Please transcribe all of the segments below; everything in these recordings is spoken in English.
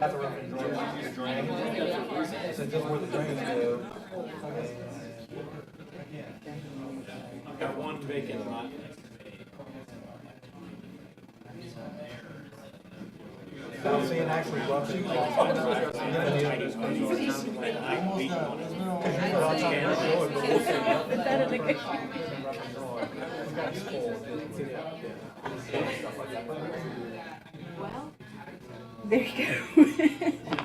That's a rough and drain. So just where the drains go. Got one vacant lot. So I'm seeing actually rough and Well, there you go.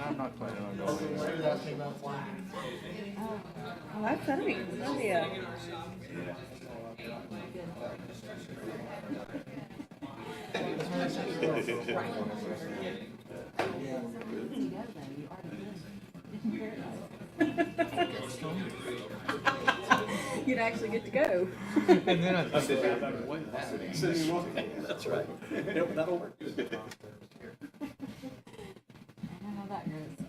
I'm not planning on going anywhere. Oh, that'd be a. You'd actually get to go. And then I said, That's right. Yep, that'll work. I don't know how that goes.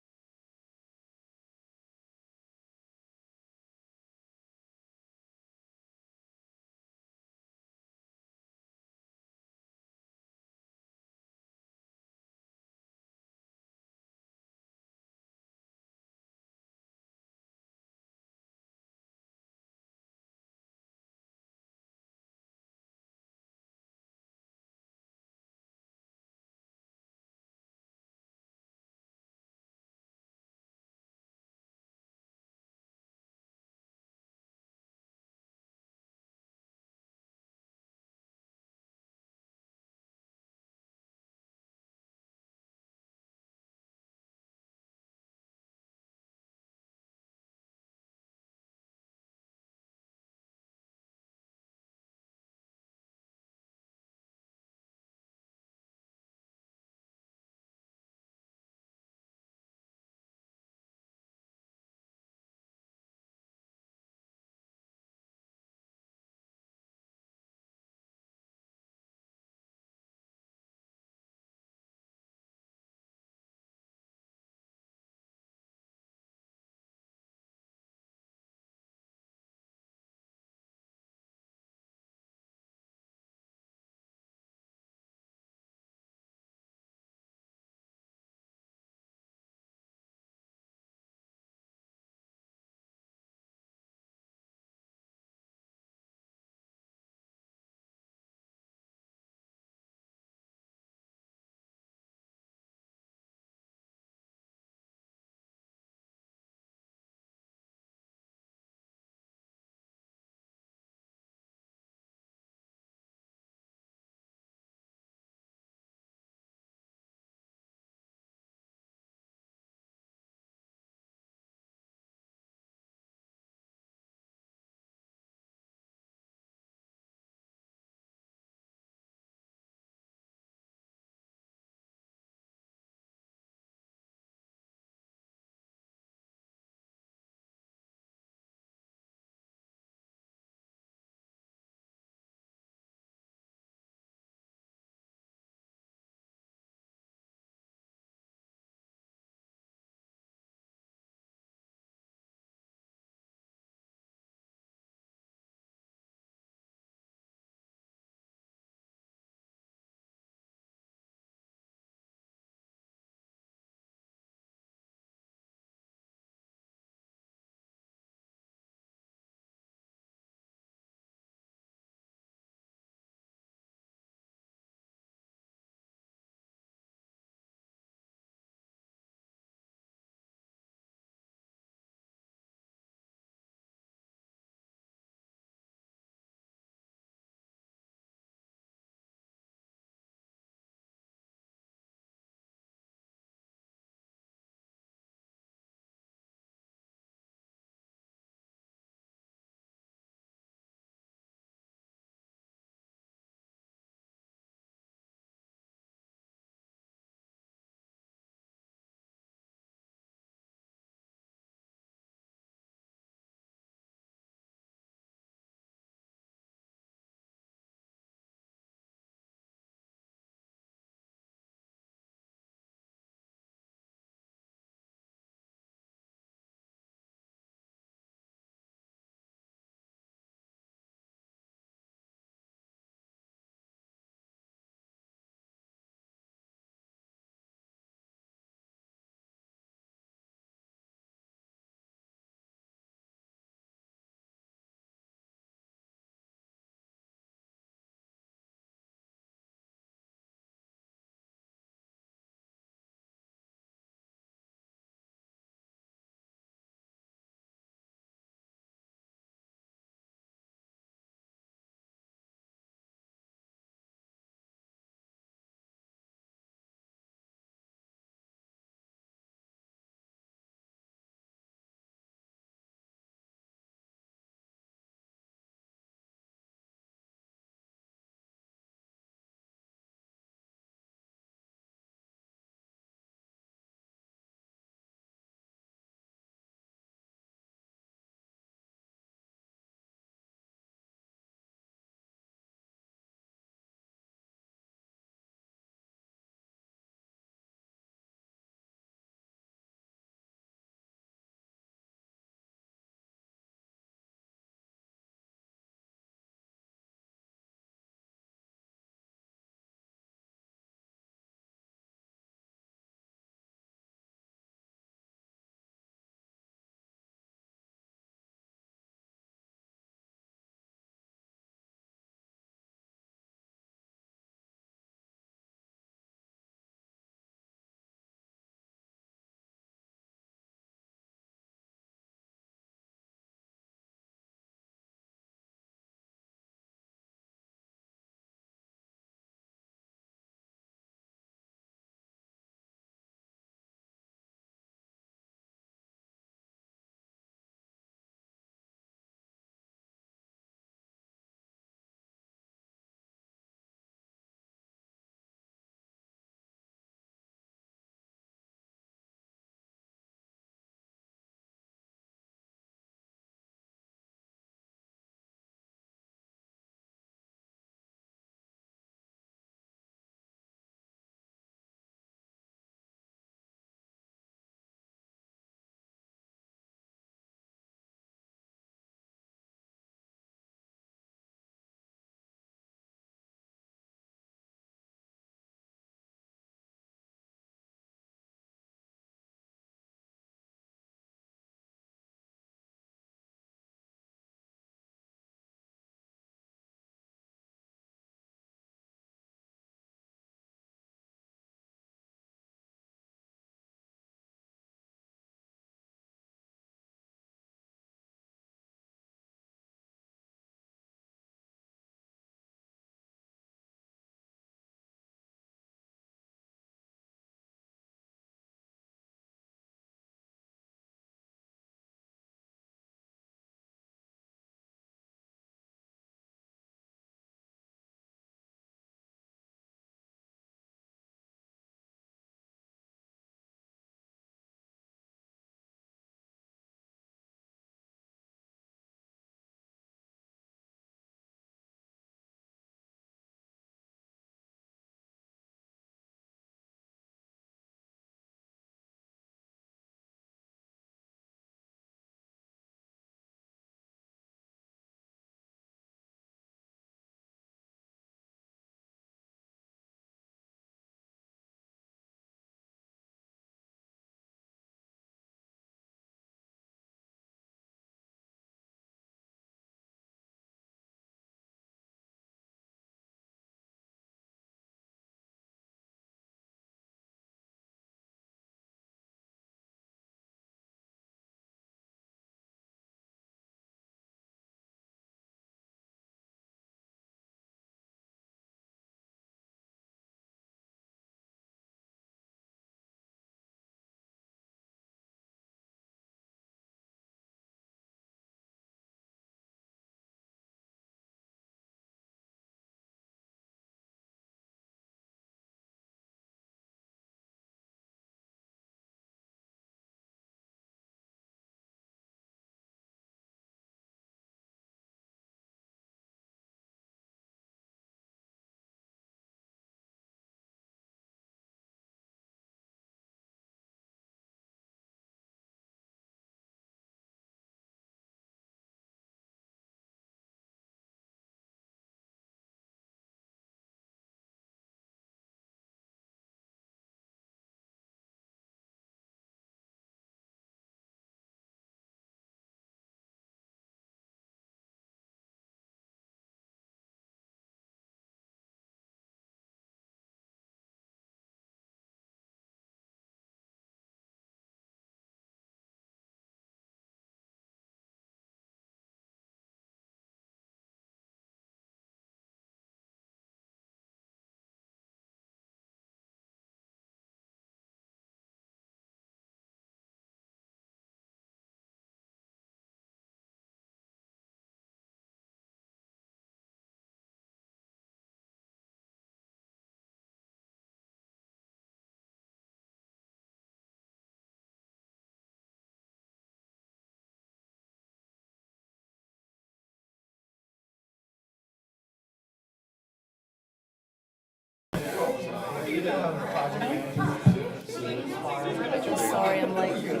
I'm like, Good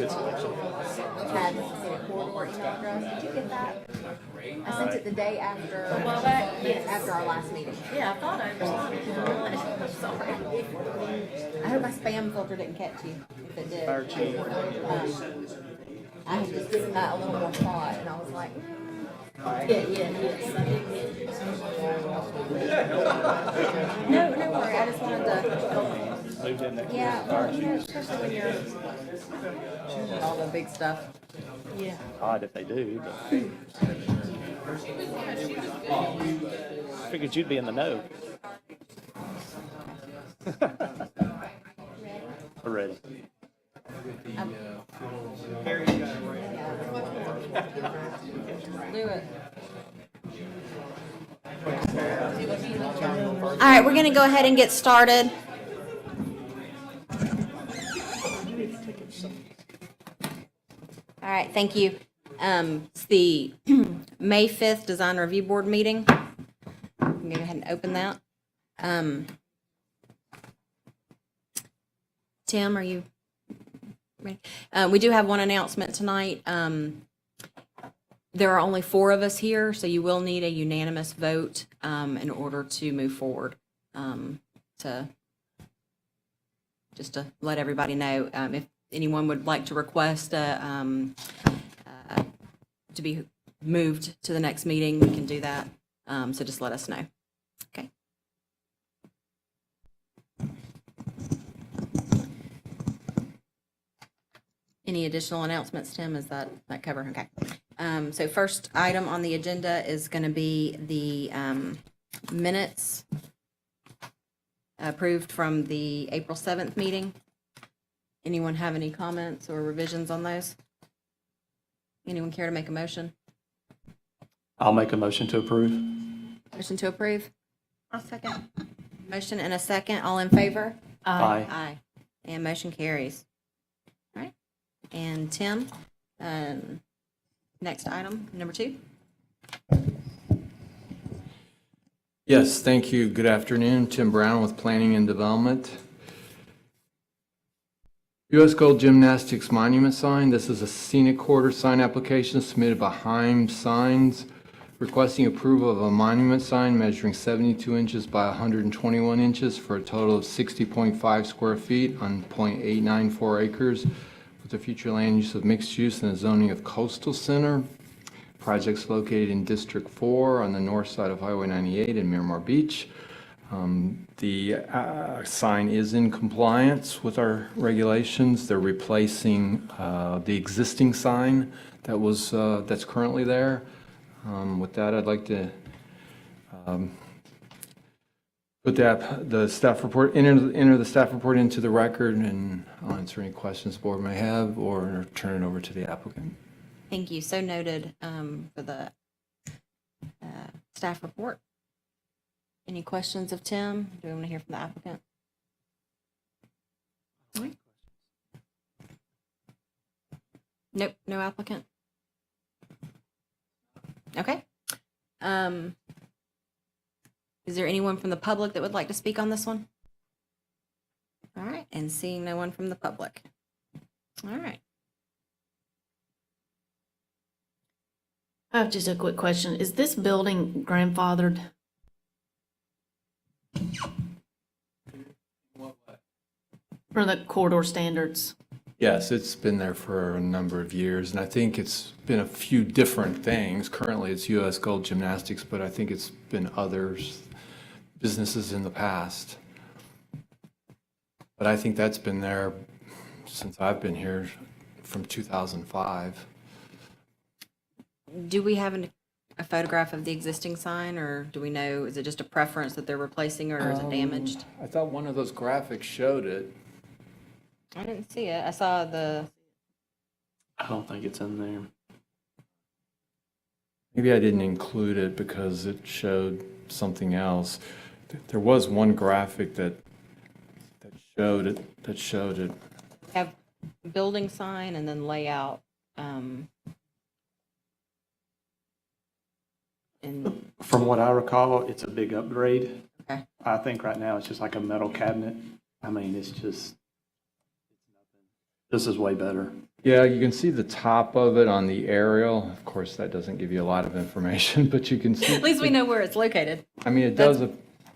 selection. had a corridor email address. Did you get that? I sent it the day after, Well, that, yes. after our last meeting. Yeah, I thought I responded to it. I'm sorry. I hope my spam filter didn't catch you. If it did, I had just given that a little more thought, and I was like, Yeah, yes, I did get it. no, no worry. I just wanted to. Moved in there. Yeah, well, you know, especially when you're all the big stuff. Yeah. Odd if they do, but figured you'd be in the know. Already. Do it. All right, we're going to go ahead and get started. All right, thank you. It's the May 5th Design Review Board meeting. I'm going to go ahead and open that. Tim, are you ready? We do have one announcement tonight. There are only 4 of us here, so you will need a unanimous vote in order to move forward. Just to let everybody know, if anyone would like to request to be moved to the next meeting, we can do that. So just let us know. Okay. Any additional announcements, Tim? Is that cover? Okay. So first item on the agenda is going to be the minutes approved from the April 7th meeting. Anyone have any comments or revisions on those? Anyone care to make a motion? I'll make a motion to approve. Motion to approve? I'll second. Motion and a second. All in favor? Aye. Aye. And motion carries. All right. And Tim, next item, number 2. Yes, thank you. Good afternoon. Tim Brown with Planning and Development. U.S. Gold Gymnastics Monument Sign. This is a Scenic quarter sign application submitted by Heim Signs, requesting approval of a monument sign measuring 72 inches by 121 inches for a total of 60.5 square feet on .894 acres with the future land use of mixed use and the zoning of coastal center. Project's located in District 4 on the north side of Highway 98 in Miramar Beach. The sign is in compliance with our regulations. They're replacing the existing sign that was that's currently there. With that, I'd like to put the staff report, enter the staff report into the record, and I'll answer any questions the board may have or turn it over to the applicant. Thank you. So noted for the staff report. Any questions of Tim? Do we want to hear from the applicant? Nope, no applicant. Okay. Is there anyone from the public that would like to speak on this one? All right, and seeing no one from the public. All right. I have just a quick question. Is this building grandfathered? For the corridor standards? Yes, it's been there for a number of years, and I think it's been a few different things. Currently, it's U.S. Gold Gymnastics, but I think it's been others, businesses in the past. But I think that's been there since I've been here, from 2005. Do we have a photograph of the existing sign, or do we know, is it just a preference that they're replacing, or is it damaged? I thought one of those graphics showed it. I didn't see it. I saw the, I don't think it's in there. Maybe I didn't include it because it showed something else. There was one graphic that showed it. have building sign and then layout. And From what I recall, it's a big upgrade. okay, I think right now it's just like a metal cabinet. I mean, it's just, this is way better. Yeah, you can see the top of it on the aerial. Of course, that doesn't give you a lot of information, but you can see. At least we know where it's located. I mean, it That's does,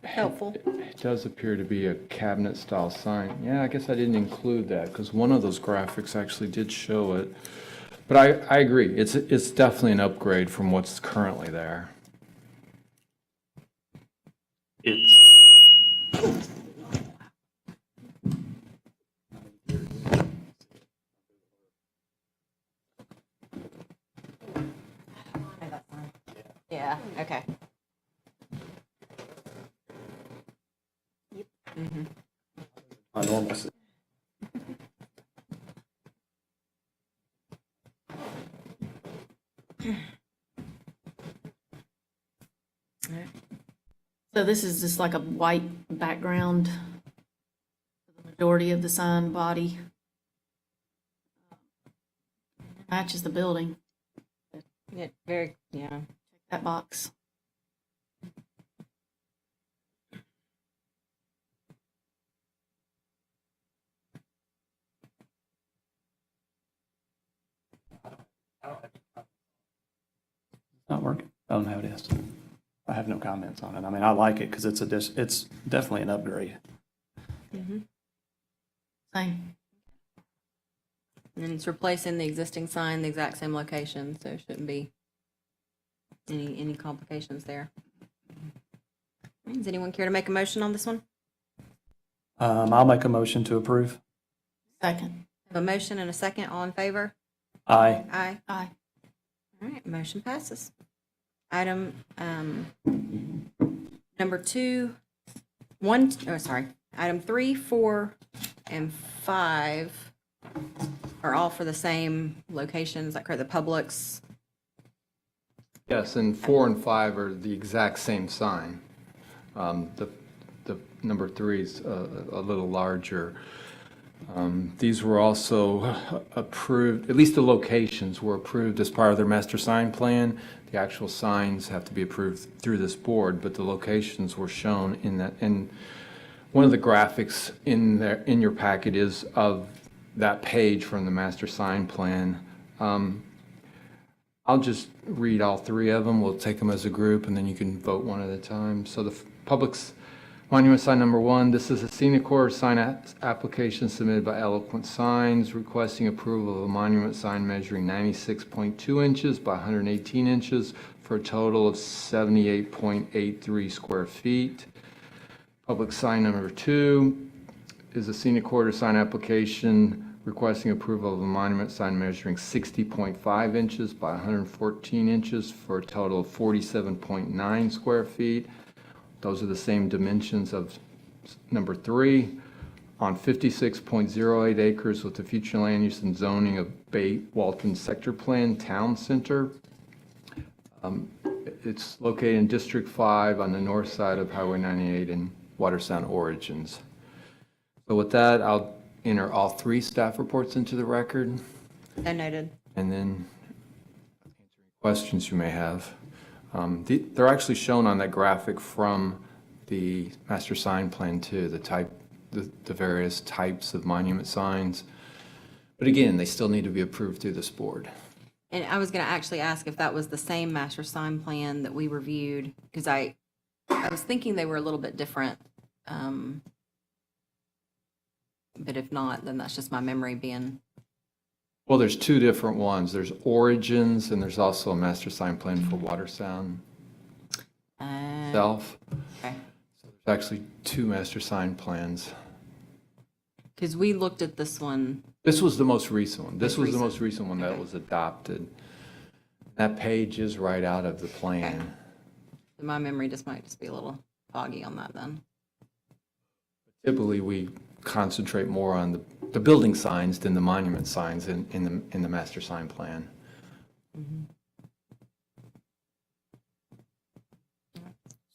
helpful. it does appear to be a cabinet style sign. Yeah, I guess I didn't include that because one of those graphics actually did show it. But I agree, it's definitely an upgrade from what's currently there. It's, Yeah, okay. my normal, So this is just like a white background, for the majority of the sign body. Matches the building, Yeah. that box. not working. Oh, no, it is. I have no comments on it. I mean, I like it because it's definitely an upgrade. Same. And it's replacing the existing sign, the exact same location, so it shouldn't be any complications there. Does anyone care to make a motion on this one? I'll make a motion to approve. Second. Have a motion and a second, all in favor? Aye. Aye. Aye. All right, motion passes. Item, number item 3, 4, and 5 are all for the same locations, is that correct? The Publix? Yes, and 4 and 5 are the exact same sign. The number 3 is a little larger. These were also approved, at least the locations were approved as part of their master sign plan. The actual signs have to be approved through this board, but the locations were shown in that. And one of the graphics in your packet is of that page from the master sign plan. I'll just read all 3 of them. We'll take them as a group, and then you can vote one at a time. So the Publix monument sign number 1, this is a Scenic Corridor sign application submitted by Eloquent Signs requesting approval of a monument sign measuring 96.2 inches by 118 inches for a total of 78.83 square feet. Public sign number 2 is a Scenic Corridor sign application requesting approval of a monument sign measuring 60.5 inches by 114 inches for a total of 47.9 square feet. Those are the same dimensions of number 3 on 56.08 acres with the future land use and zoning of Bay Walton Sector Plan Town Center. It's located in District 5 on the north side of Highway 98 in Watersound Origins. So with that, I'll enter all 3 staff reports into the record, So noted. and then answer any questions you may have. They're actually shown on that graphic from the master sign plan too, the various types of monument signs. But again, they still need to be approved through this board. And I was going to actually ask if that was the same master sign plan that we reviewed, because I was thinking they were a little bit different. But if not, then that's just my memory being. Well, there's 2 different ones. There's Origins, and there's also a master sign plan for Watersound itself. Okay. So there's actually 2 master sign plans. Because we looked at this one. This was the most recent one. This was the recent. most recent one that Okay. was adopted. That page is right out of the plan. My memory might just be a little foggy on that then. Typically, we concentrate more on the building signs than the monument signs in the master sign plan.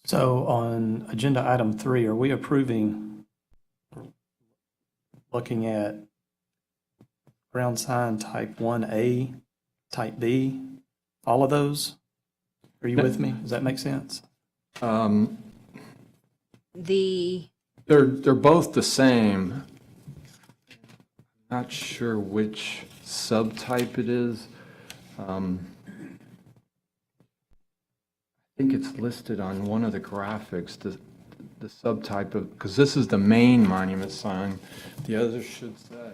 So on agenda item 3, are we approving, looking at ground sign type 1A, type B, all of those? Are you with me? Does that make sense? The They're both the same. Not sure which subtype it is. I think it's listed on one of the graphics, the subtype of, because this is the main monument sign. The other should say.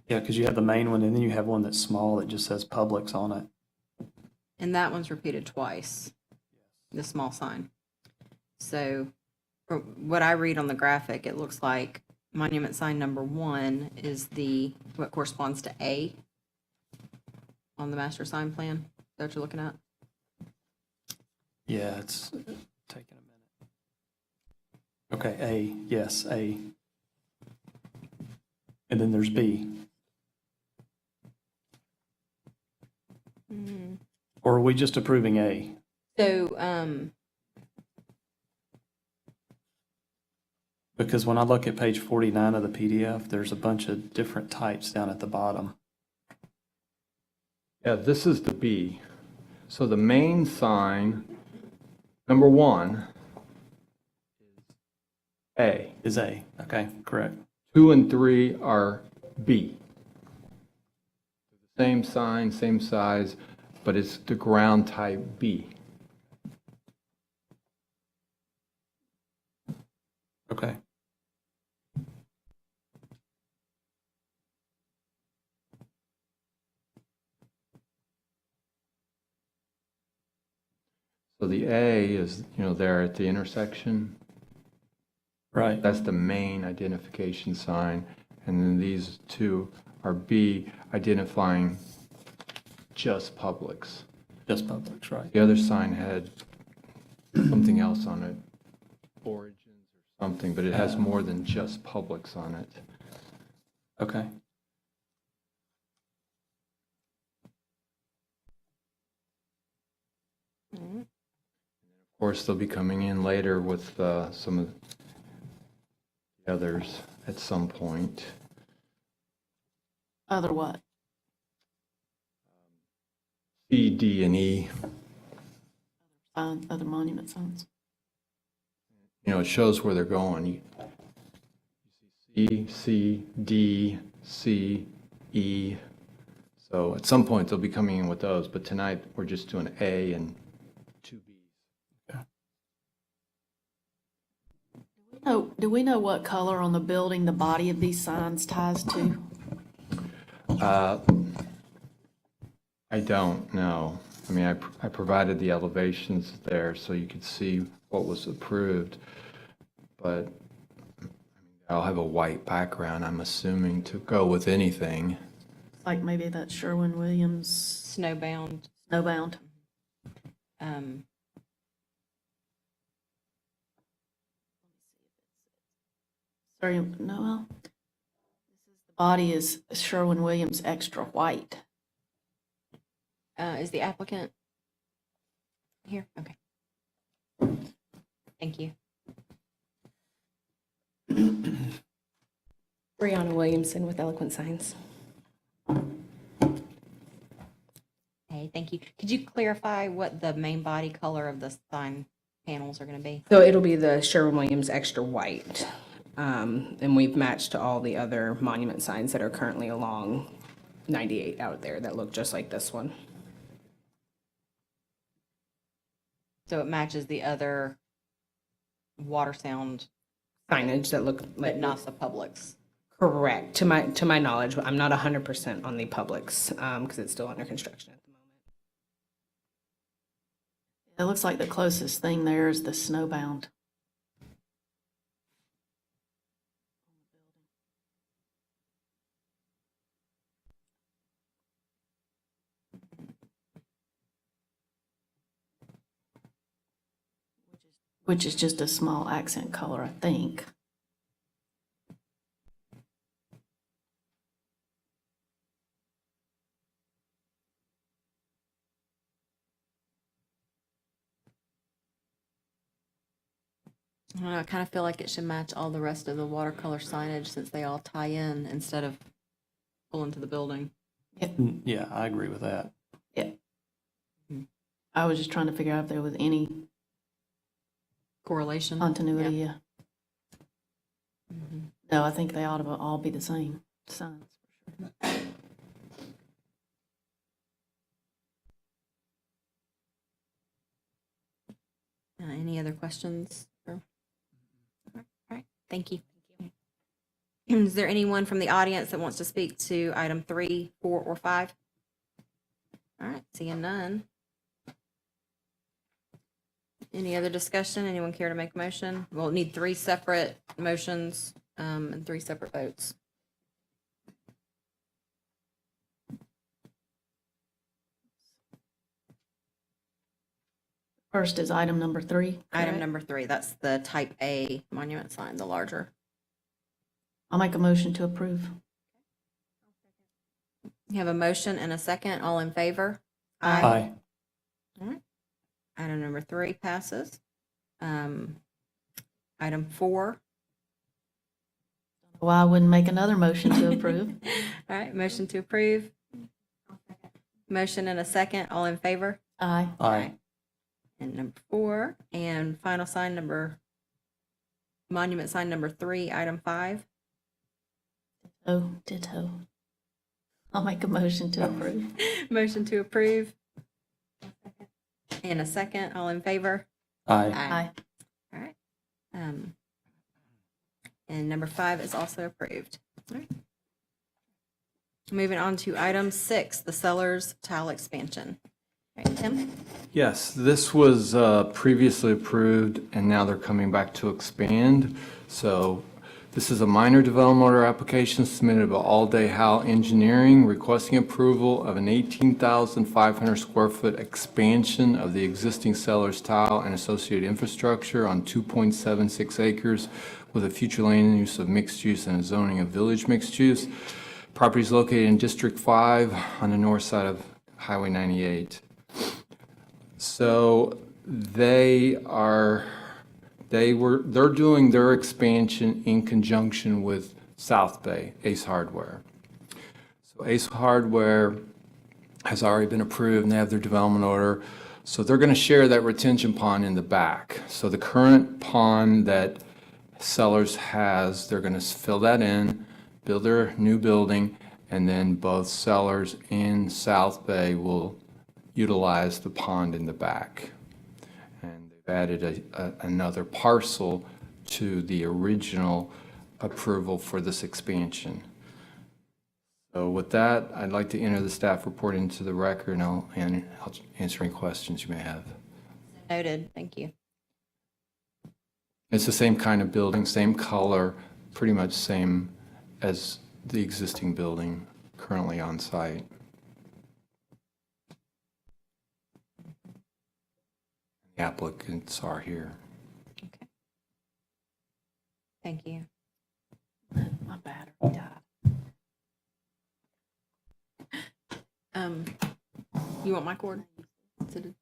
Yeah, because you have the main one, and then you have one that's small that just says Publix on it. And that one's repeated twice, the small sign. So from what I read on the graphic, it looks like monument sign number 1 is what corresponds to A on the master sign plan. Is that what you're looking at? Yeah, it's taking a minute. Okay, A, yes, A. And then there's B. Or are we just approving A? So, Because when I look at page 49 of the PDF, there's a bunch of different types down at the bottom. Yeah, this is the B. So the main sign, number 1, is A. Is A, okay, correct. 2 and 3 are B. Same sign, same size, but it's the ground type B. Okay. So the A is, there at the intersection. Right. That's the main identification sign. And then these 2 are B, identifying just Publix. Just Publix, right. The other sign had something else on it, Origins or something, but it has more than just Publix on it. Okay. Of course, they'll be coming in later with some of the others at some point. Other what? C, D, and E. Other monument signs. It shows where they're going. You see C, D, C, E. So at some point, they'll be coming in with those, but tonight, we're just doing A and 2 Bs. Do we know what color on the building the body of these signs ties to? I don't know. I mean, I provided the elevations there so you could see what was approved, but I'll have a white background, I'm assuming, to go with anything. Like maybe that Sherwin-Williams snowbound. snowbound. Sorry, no, well, the body is Sherwin-Williams extra white. Is the applicant here? Okay. Thank you. Brianna Williamson with Eloquent Signs. Hey, thank you. Could you clarify what the main body color of the sign panels are going to be? So it'll be the Sherwin-Williams extra white. And we've matched to all the other monument signs that are currently along 98 out there that look just like this one. So it matches the other water sound, Signage that look like. but not the Publix. Correct. To my knowledge, I'm not 100% on the Publix because it's still under construction at the moment. It looks like the closest thing there is the snowbound. Which is just a small accent color, I think. I don't know, I kind of feel like it should match all the rest of the watercolor signage since they all tie in instead of pull into the building. Yeah, I agree with that. Yeah. I was just trying to figure out if there was any Correlation. continuity, yeah. Mhm. No, I think they ought to all be the same signs. Any other questions? All right, thank you. Is there anyone from the audience that wants to speak to item 3, 4, or 5? All right, seeing none. Any other discussion? Anyone care to make a motion? We'll need 3 separate motions and 3 separate votes. First is item number 3. Item correct? number 3, that's the type A monument sign, the larger. I'll make a motion to approve. You have a motion and a second. All in favor? Aye. Item number 3 passes. Item 4. Well, I wouldn't make another motion to approve. All right, motion to approve. Motion and a second. All in favor? Aye. Aye. And number 4, and final sign monument sign number 3, item 5. Oh, ditto. I'll make a motion to approve. Motion to approve. And a second. All in favor? Aye. Aye. All right. And number 5 is also approved. All right. Moving on to item 6, the Sellers Tile Expansion. All right, Tim? Yes, this was previously approved, and now they're coming back to expand. So this is a minor development order application submitted by All Day Hal Engineering requesting approval of an 18,500 square foot expansion of the existing Sellers Tile and associated infrastructure on 2.76 acres with a future land use of mixed use and a zoning of village mixed use. Property is located in District 5 on the north side of Highway 98. So they're doing their expansion in conjunction with South Bay, Ace Hardware. So Ace Hardware has already been approved and they have their development order. So they're going to share that retention pond in the back. So the current pond that Sellers has, they're going to fill that in, build their new building, and then both Sellers and South Bay will utilize the pond in the back. And they've added another parcel to the original approval for this expansion. So with that, I'd like to enter the staff report into the record, and I'll answer any questions you may have. Noted. Thank you. It's the same kind of building, same color, pretty much same as the existing building currently on site. The applicants are here. Okay. Thank you. My battery died. You want my cord? Is it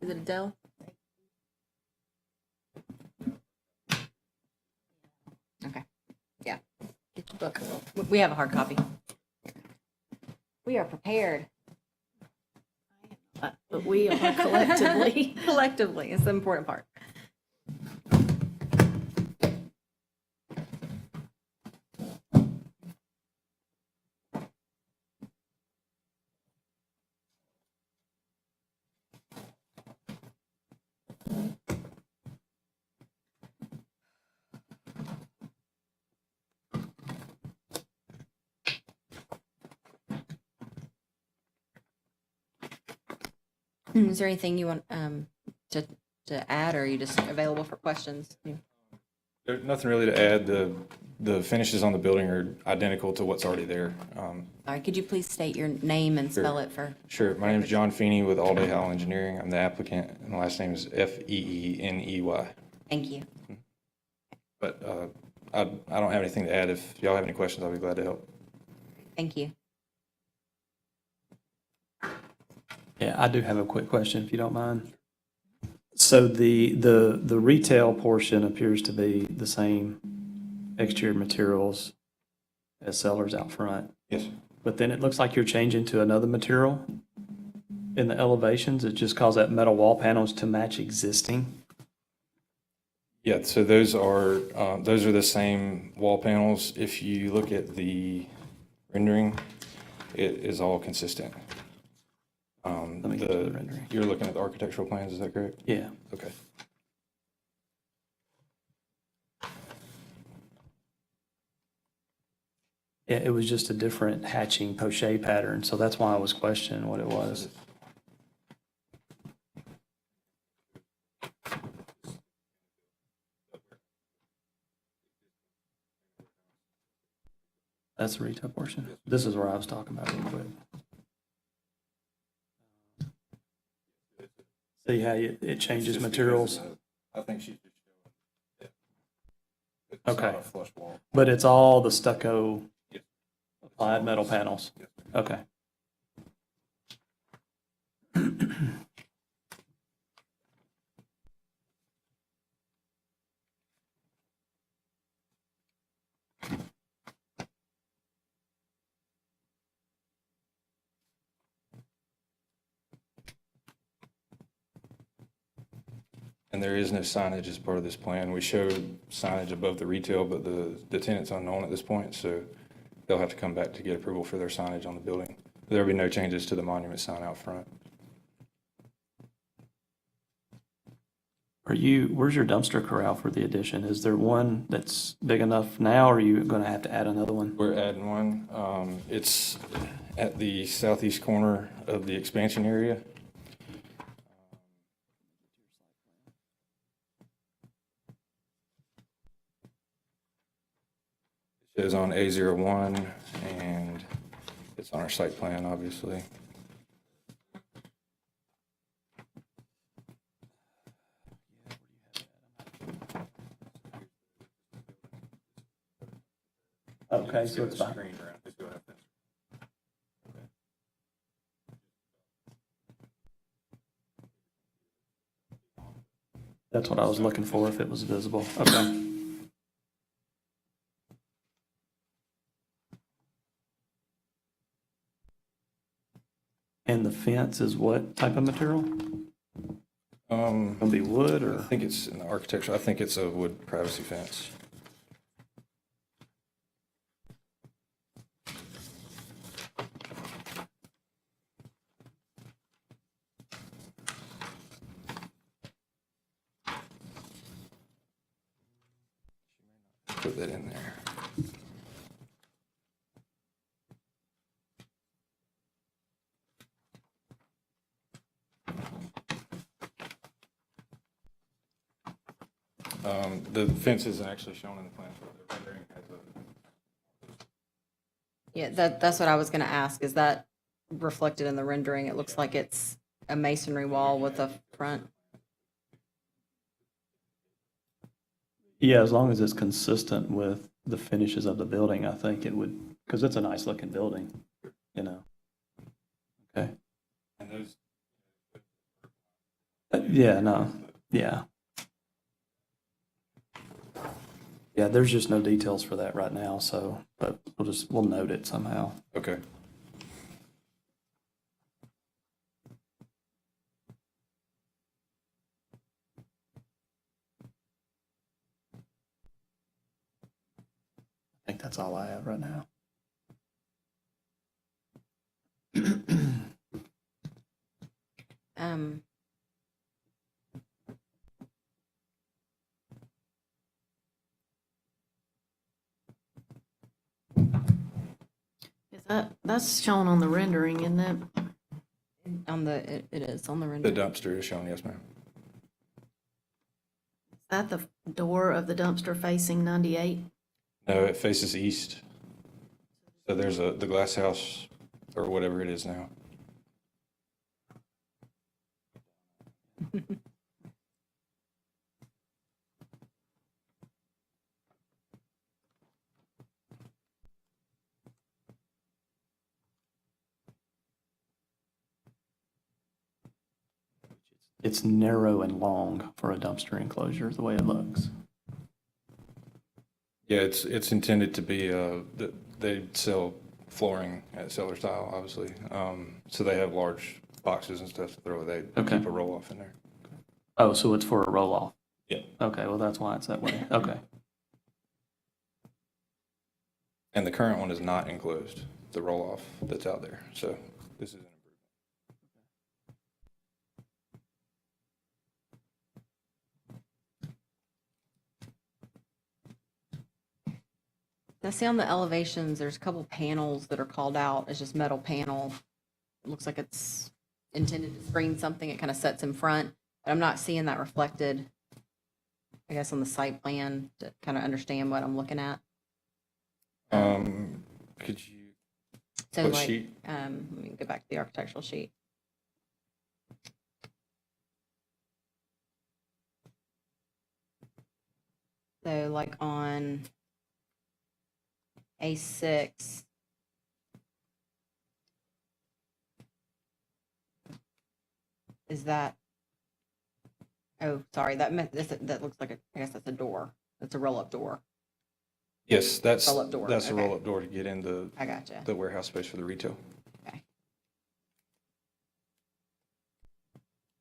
a Dell? Okay. Yeah. Get your book. We have a hard copy. We are prepared. But we are collectively. Collectively, it's the important part. Is there anything you want to add, or are you just available for questions? There's nothing really to add. The finishes on the building are identical to what's already there. All right, could you please state your name and spell Sure. it for? Sure, my name is John Feeney with All Day Hal Engineering. I'm the applicant, and the last name is Feeney. Thank you. But I don't have anything to add. If y'all have any questions, I'll be glad to help. Thank you. Yeah, I do have a quick question, if you don't mind. So the retail portion appears to be the same exterior materials as Sellers out front, Yes. but then it looks like you're changing to another material in the elevations. It just calls that metal wall panels to match existing. Yeah, so those are the same wall panels. If you look at the rendering, it is all consistent. Let me get to the rendering. You're looking at the architectural plans, is that correct? Yeah. Okay. Yeah, it was just a different hatching pochette pattern, so that's why I was questioning what it was. That's the retail portion. This is where I was talking about real quick. See how it changes materials? I think she's just showing. It's Okay. not a flush wall. But it's all the stucco applied metal panels? Okay. And there is no signage as part of this plan. We showed signage above the retail, but the tenant's unknown at this point, so they'll have to come back to get approval for their signage on the building. There'll be no changes to the monument sign out front. Where's your dumpster corral for the addition? Is there one that's big enough now, or are you going to have to add another one? We're adding one. It's at the southeast corner of the expansion area. It shows on A01, and it's on our site plan, obviously. Okay, so it's behind. That's what I was looking for, if it was visible. Okay. And the fence is what type of material? Gonna be wood I or? think it's in the architecture. I think it's a wood privacy fence. Put that in there. The fence isn't actually shown in the plans, but the rendering has a. Yeah, that's what I was gonna ask. Is that reflected in the rendering? It looks like it's a masonry wall with a front. Yeah, as long as it's consistent with the finishes of the building, I think it would, because it's a nice looking building, you know? Okay. And those. Yeah, no, yeah. Yeah, there's just no details for that right now, so, but we'll note it somehow. Okay. I think that's all I have right now. Um, That's shown on the rendering, isn't it? it is on the The rendering. dumpster is shown, yes, ma'am. Is that the door of the dumpster facing 98? No, it faces east. So there's the glass house, or whatever it is now. It's narrow and long for a dumpster enclosure, the way it looks. Yeah, it's intended to be, they sell flooring at cellar style, obviously. So they have large boxes and stuff to throw. They Okay. keep a roll-off in there. Oh, so it's for a roll-off? Yeah. Okay, well, that's why it's that way. Okay. And the current one is not enclosed, the roll-off that's out there. So this is an improvement. I see on the elevations, there's a couple panels that are called out as just metal panel. It looks like it's intended to screen something. It kind of sets in front, but I'm not seeing that reflected, I guess, on the site plan to kind of understand what I'm looking at. Could you, So what like, sheet? let me go back to the architectural sheet. So like on A6, is that, oh, sorry, that looks like I guess that's a door. That's a roll-up door. Yes, that's Roll-up door, a okay. roll-up door to get in I gotcha. the warehouse space for the retail. Okay.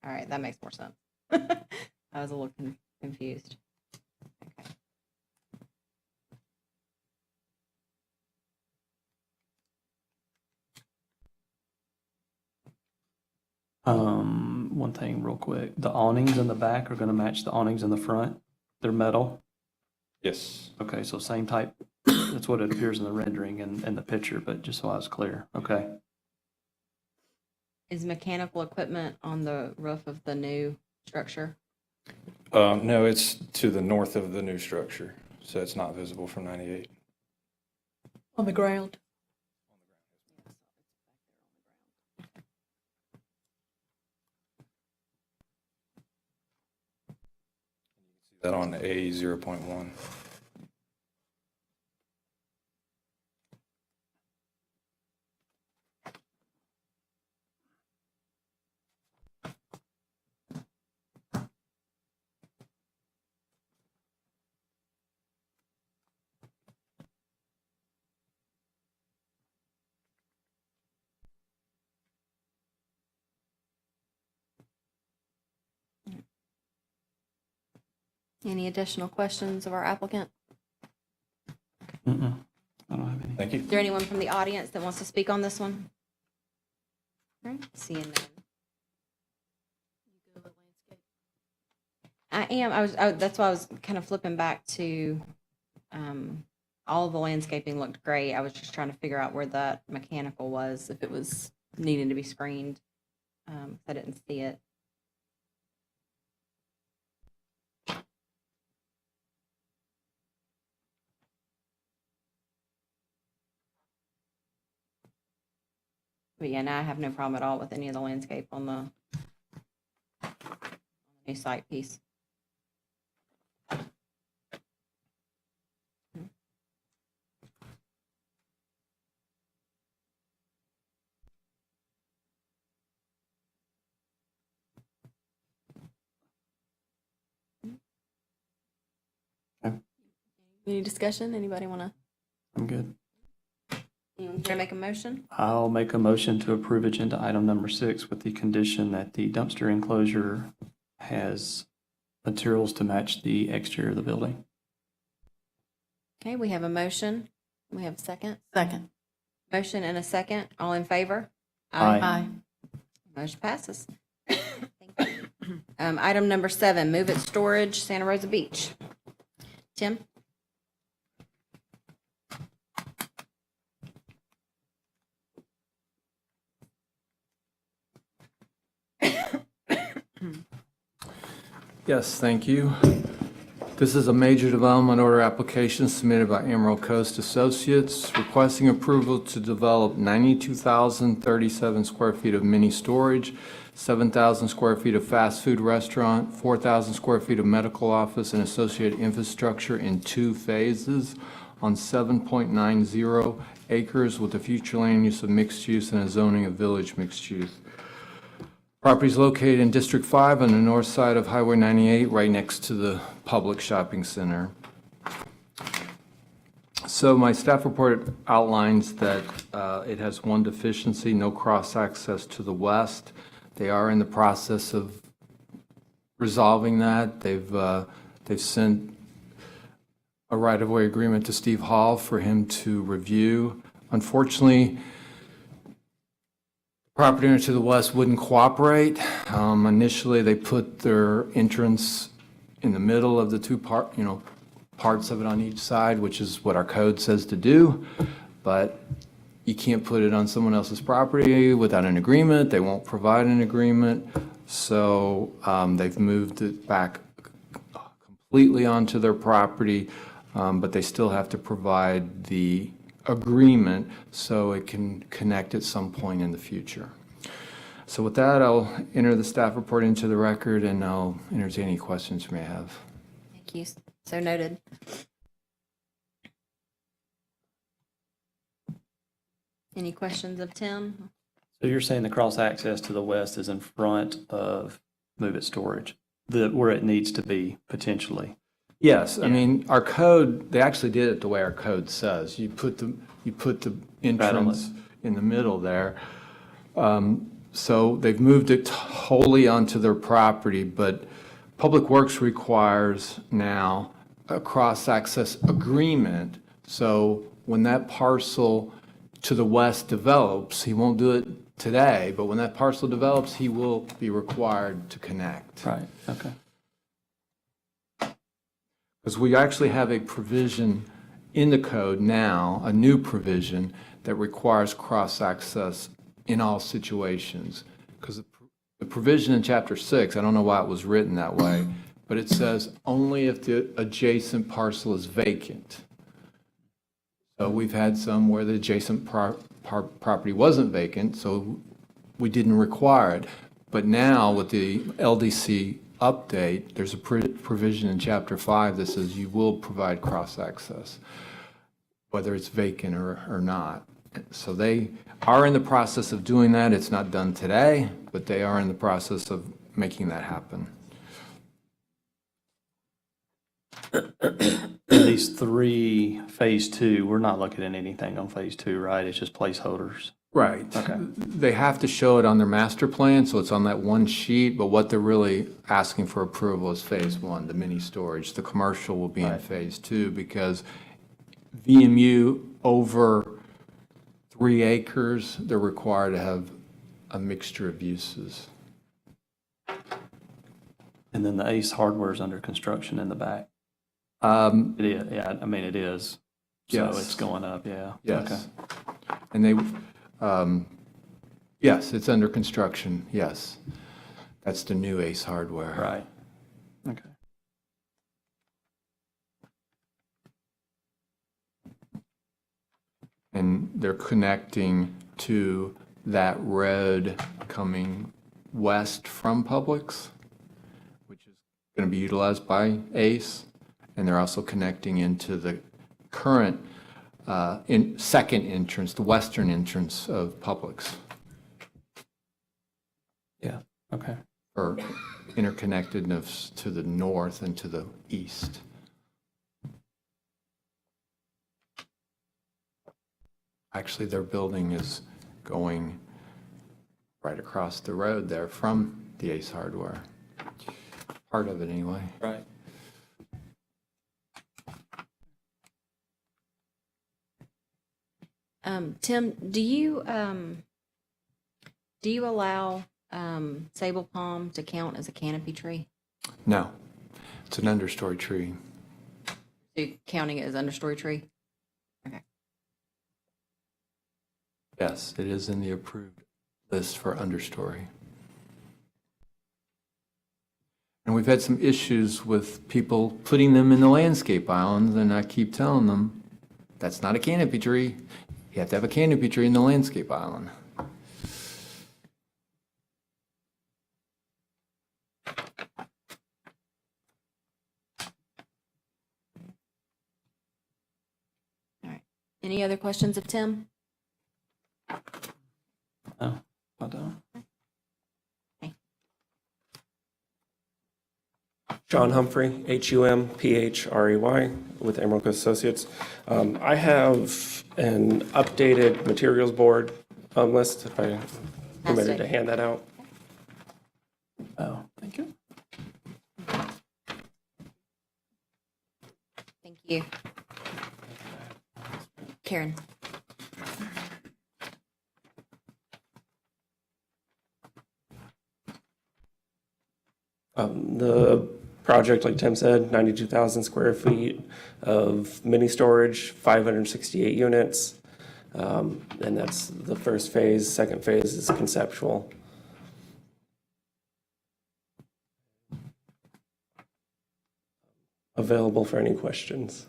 All right, that makes more sense. I was a little confused. Okay. One thing real quick, the awnings in the back are gonna match the awnings in the front. They're metal. Yes. Okay, so same type, that's what it appears in the rendering and the picture, but just so I was clear. Okay. Is mechanical equipment on the roof of the new structure? No, it's to the north of the new structure, so it's not visible from 98. On the ground. That on A 0.1. Any additional questions of our applicant? Mm-mm. I don't have any. Thank you. Is there anyone from the audience that wants to speak on this one? All right, seeing none. I am, that's why I was kind of flipping back to, all of the landscaping looked great. I was just trying to figure out where that mechanical was, if it was needing to be screened. I didn't see it. But yeah, now I have no problem at all with any of the landscape on the new site piece. Any discussion? Anybody want to, I'm good. anyone care to make a motion? I'll make a motion to approve agenda item number 6 with the condition that the dumpster enclosure has materials to match the exterior of the building. Okay, we have a motion. We have a second. Second. Motion and a second. All in favor? Aye. Aye. Motion passes. Thank you. Item number 7, move it storage, Santa Rosa Beach. Tim? Yes, thank you. This is a major development order application submitted by Emerald Coast Associates requesting approval to develop 92,037 square feet of mini storage, 7,000 square feet of fast food restaurant, 4,000 square feet of medical office and associated infrastructure in 2 phases on 7.90 acres with a future land use of mixed use and a zoning of village mixed use. Property is located in District 5 on the north side of Highway 98, right next to the public shopping center. So my staff report outlines that it has one deficiency, no cross-access to the west. They are in the process of resolving that. They've sent a right-of-way agreement to Steve Hall for him to review. Unfortunately, property owner to the west wouldn't cooperate. Initially, they put their entrance in the middle of the parts of it on each side, which is what our code says to do. But you can't put it on someone else's property without an agreement. They won't provide an agreement. So they've moved it back completely onto their property, but they still have to provide the agreement so it can connect at some point in the future. So with that, I'll enter the staff report into the record, and I'll entertain any questions you may have. Thank you. So noted. Any questions of Tim? So you're saying the cross-access to the west is in front of Move It Storage, where it needs to be potentially? Yes, I mean, our code, they actually did it the way our code says. You put the entrance in the middle there. So they've moved it wholly onto their property, but Public Works requires now a cross-access agreement. So when that parcel to the west develops, he won't do it today, but when that parcel develops, he will be required to connect. Right, okay. Because we actually have a provision in the code now, a new provision that requires cross-access in all situations. Because the provision in Chapter 6, I don't know why it was written that way, but it says only if the adjacent parcel is vacant. So we've had some where the adjacent property wasn't vacant, so we didn't require it. But now with the LDC update, there's a provision in Chapter 5 that says you will provide cross-access, whether it's vacant or not. So they are in the process of doing that. It's not done today, but they are in the process of making that happen. In these three, Phase 2, we're not looking at anything on Phase 2, right? It's just placeholders. Right. Okay. They have to show it on their master plan, so it's on that one sheet, but what they're really asking for approval is Phase 1, the mini storage. The commercial will be in Right. Phase 2 because VMU over 3 acres, they're required to have a mixture of uses. And then the Ace Hardware is under construction in the back. It is, yeah, I mean, it is. So Yes. it's going up, yeah. Yes. Okay. And they, yes, it's under construction, yes. That's the new Ace Hardware. Right. Okay. And they're connecting to that road coming west from Publix, which is going to be utilized by ACE. And they're also connecting into the current second entrance, the western entrance of Publix, Yeah, okay. for interconnectedness to the north and to the east. Actually, their building is going right across the road there from the Ace Hardware. Part of it, anyway. Right. Tim, do you allow sable palm to count as a canopy tree? No, it's an understory tree. So you're counting it as understory tree? Okay. Yes, it is in the approved list for understory. And we've had some issues with people putting them in the landscape islands, and I keep telling them, that's not a canopy tree. You have to have a canopy tree in the landscape island. Any other questions of Tim? No, I don't. John Humphrey, Humphry, with Emerald Coast Associates. I have an updated materials board list, if I'm permitted to hand that out. Oh, thank you. Thank you. Karen? The project, like Tim said, 92,000 square feet of mini storage, 568 units. And that's the first phase. Second phase is conceptual. Available for any questions.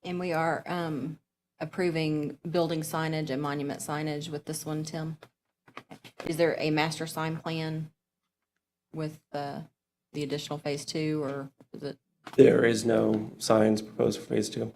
And we are approving building signage and monument signage with this one, Tim? Is there a master sign plan with the additional phase 2, or is it? There is no signs proposed for phase 2.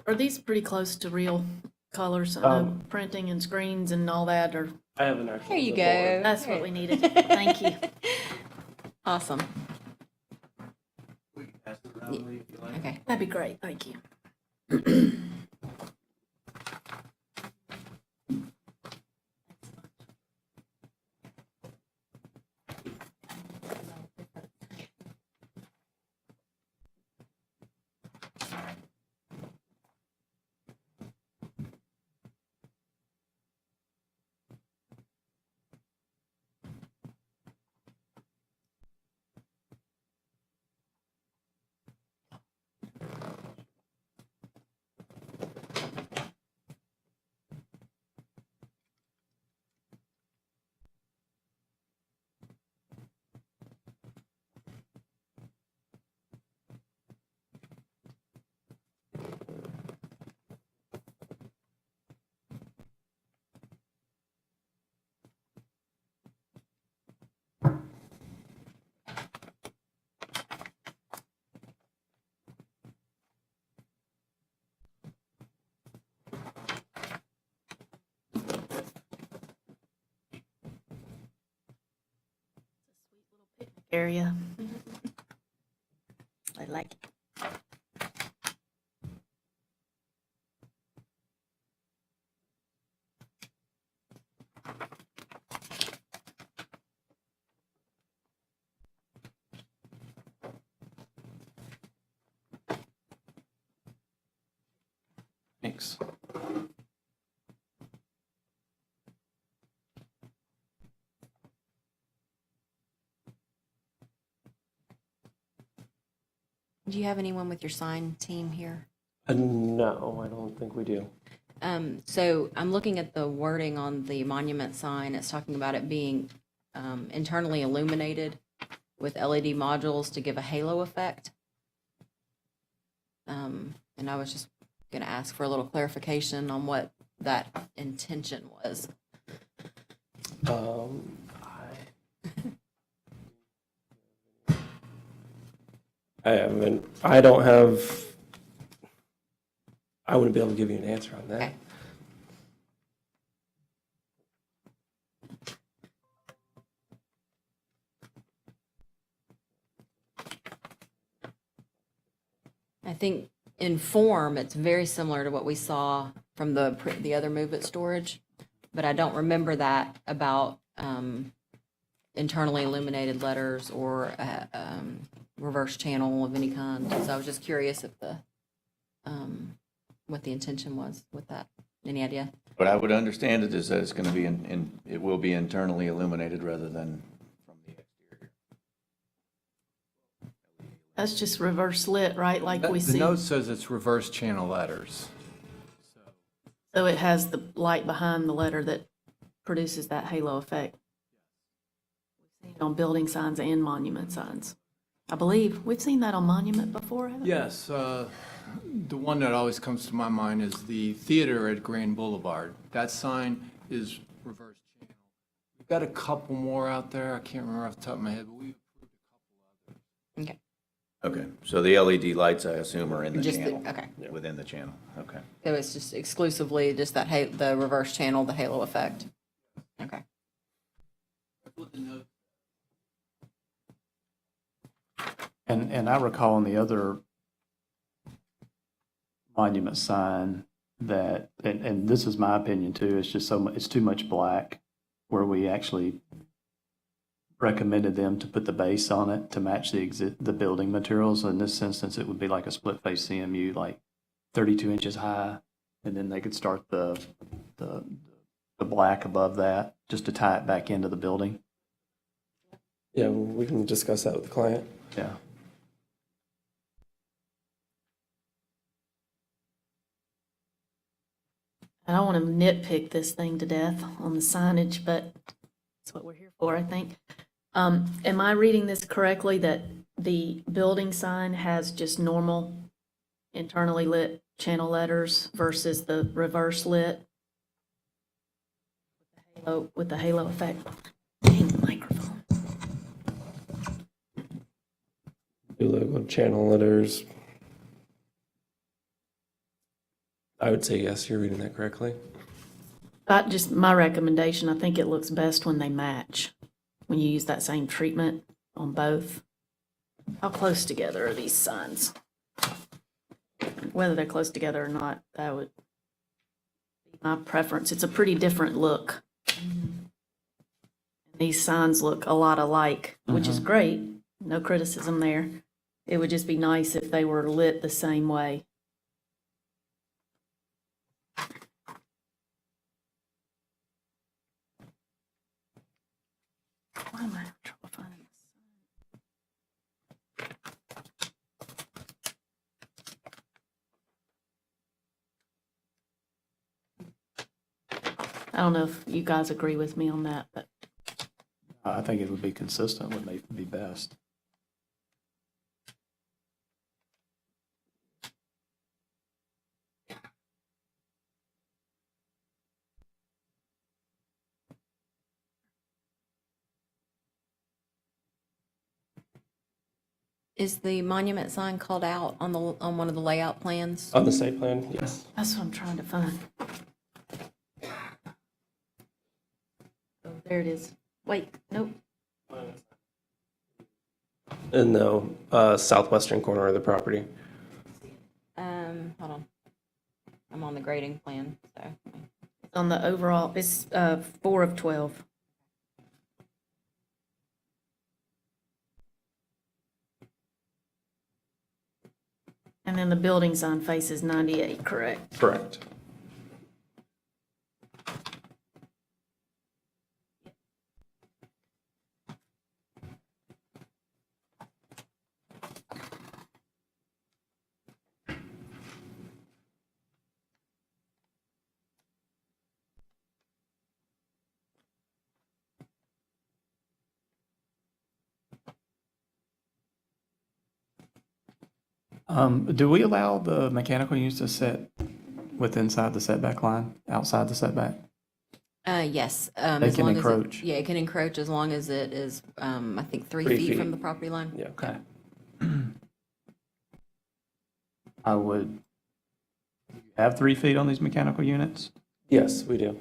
Are these pretty close to real colors? I know printing and screens and all that, or I have an actual. There you go. that's what we needed. Thank you. Awesome. Okay. Okay. That'd be great. Thank you. Area. I like it. Thanks. Do you have anyone with your sign team here? No, I don't think we do. So I'm looking at the wording on the monument sign. It's talking about it being internally illuminated with LED modules to give a halo effect. And I was just going to ask for a little clarification on what that intention was. I don't have, I wouldn't be able to give you an answer on that. Okay. I think in form, it's very similar to what we saw from the other move-it storage, but I don't remember that about internally illuminated letters or reverse channel of any kind. So I was just curious if what the intention was with that. Any idea? But I would understand it is that it's going to be it will be internally illuminated rather than from the exterior. That's just reverse lit, right? Like we The see. note says it's reverse channel letters. So So it has the light behind the letter that produces that halo effect. We've seen it on building signs and monument signs. I believe, we've seen that on monument before, haven't we? Yes, the one that always comes to my mind is the theater at Grand Boulevard. That sign is reverse channel. We've got a couple more out there. I can't remember off the top of my head, but we've approved a couple others. Okay. Okay, so the LED lights, I assume, are in the Just the- channel? okay. Within the channel, okay. So it's just exclusively just that the reverse channel, the halo effect? Okay. And I recall on the other monument sign that, and this is my opinion too, it's just it's too much black, where we actually recommended them to put the base on it to match the building materials. In this instance, it would be like a split face CMU, like 32 inches high, and then they could start the black above that, just to tie it back into the building. Yeah, we can discuss that with the client. Yeah. I don't want to nitpick this thing to death on the signage, but that's what we're here for, I think. Am I reading this correctly, that the building sign has just normal internally lit channel letters versus the reverse lit with the halo effect? Dang, the microphone. New logo, channel letters. I would say yes, you're reading that correctly. Just my recommendation, I think it looks best when they match, when you use that same treatment on both. How close together are these signs? Whether they're close together or not, that would be my preference. It's a pretty different look. These signs look a lot alike, which is great. No criticism there. It would just be nice if they were lit the same way. Why am I having trouble finding this? I don't know if you guys agree with me on that, but I think it would be consistent, would be best. Is the monument sign called out on one of the layout plans? On the site plan, yes. that's what I'm trying to find. Oh, there it is. Wait, nope. In the southwestern corner of the property. Hold on. I'm on the grading plan, so. On the overall, it's 4 of 12. And then the building sign faces 98, correct? Correct. Do we allow the mechanical units to sit inside the setback line, outside the setback? Yes. They as can long as encroach. Yeah, it can encroach as long as it is, I think, 3 3 feet from feet. the property line. Yeah. Okay. I would, you have 3 feet on these mechanical units? Yes, we do.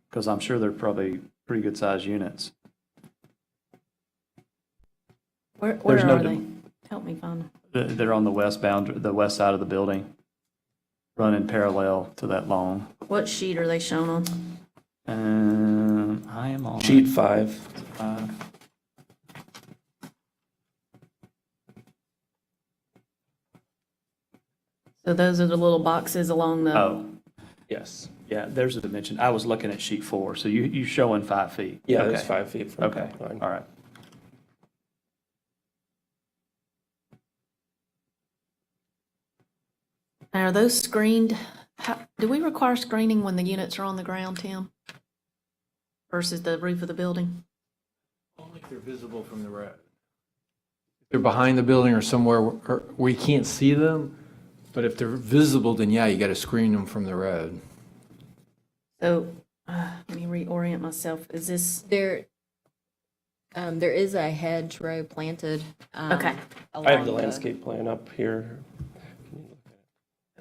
Because I'm sure they're probably pretty good sized units. Where There's no are they? dim- Help me find them. They're on the west boundary, the west side of the building, running parallel to that long. What sheet are they shown on? I am on. Sheet 5. So those are the little boxes along the, Oh, Yes. yeah, there's a dimension. I was looking at sheet 4, so you showing 5 feet? Yeah, Okay. it's 5 feet from the Okay, property line. all right. now are those screened Do we require screening when the units are on the ground, Tim? Versus the roof of the building? Only if they're visible from the road. If they're behind the building or somewhere where you can't see them, but if they're visible, then yeah, you got to screen them from the road. So, let me reorient myself. Is this, There is a hedgerow planted. Okay. I have along the landscape plan up here.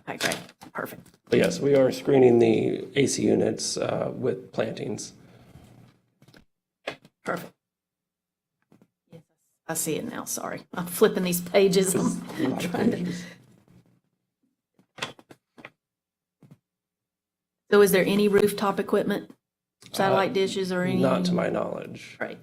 okay, great, perfect. But yes, we are screening the AC units with plantings. Perfect. Yes, I see it now, sorry. I'm flipping these pages. I'm trying to. So is there any rooftop equipment, satellite dishes or any? Not to my knowledge. Right.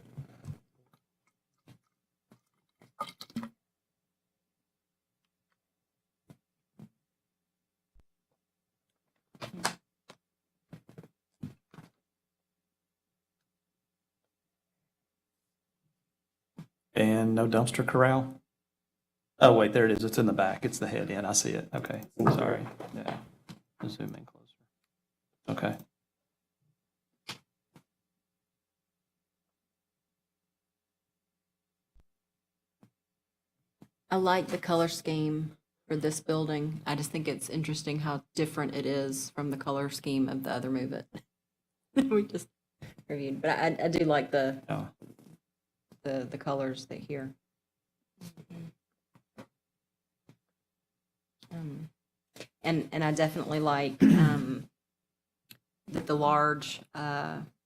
And no dumpster corral? Oh, wait, there it is. It's in the back. It's the head end. I see it. Okay, sorry. Yeah, I'll zoom in closer. Okay. I like the color scheme for this building. I just think it's interesting how different it is from the color scheme of the other Move It we just reviewed. But I do like the Oh. the colors that here. And I definitely like that the large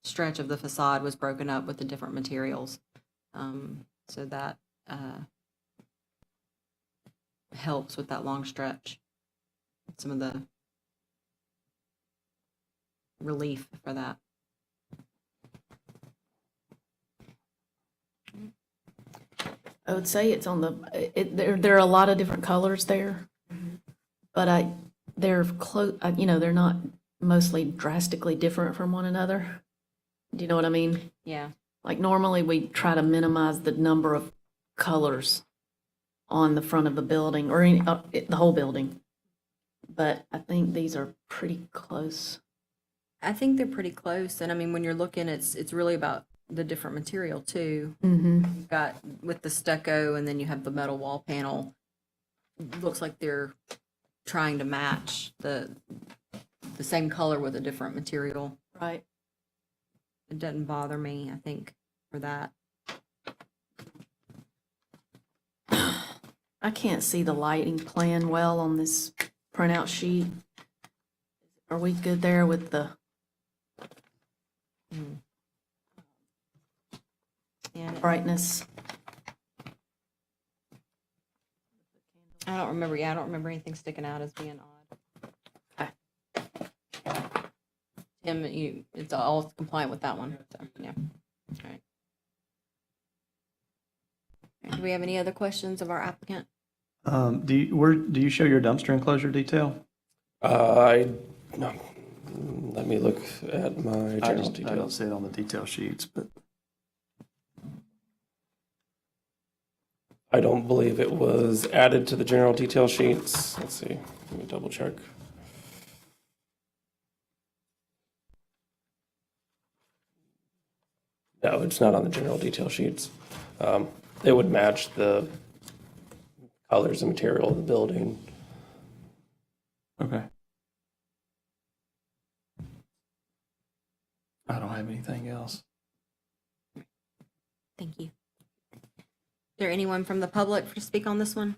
stretch of the facade was broken up with the different materials, so that helps with that long stretch. Some of the relief for that. I would say it's on there are a lot of different colors there, but they're close, they're not mostly drastically different from one another. Do you know what I mean? Yeah. Like normally we try to minimize the number of colors on the front of a building or the whole building. But I think these are pretty close. I think they're pretty close. And I mean, when you're looking, it's really about the different material too. Mm-hmm. You've got with the stucco and then you have the metal wall panel. Looks like they're trying to match the same color with a different material. Right. It doesn't bother me, I think, for that. I can't see the lighting plan well on this printout sheet. Are we good there with the? And Brightness. I don't remember. Yeah, I don't remember anything sticking out as being odd. Tim, it's all compliant with that one. So yeah. All right. Do we have any other questions of our applicant? Do you show your dumpster enclosure detail? No. Let me look at my I general don't details. see it on the detail sheets, but I don't believe it was added to the general detail sheets. Let's see. Let me double check. No, it's not on the general detail sheets. It would match the colors and material of the building. okay. I don't have anything else. Thank you. Is there anyone from the public to speak on this one?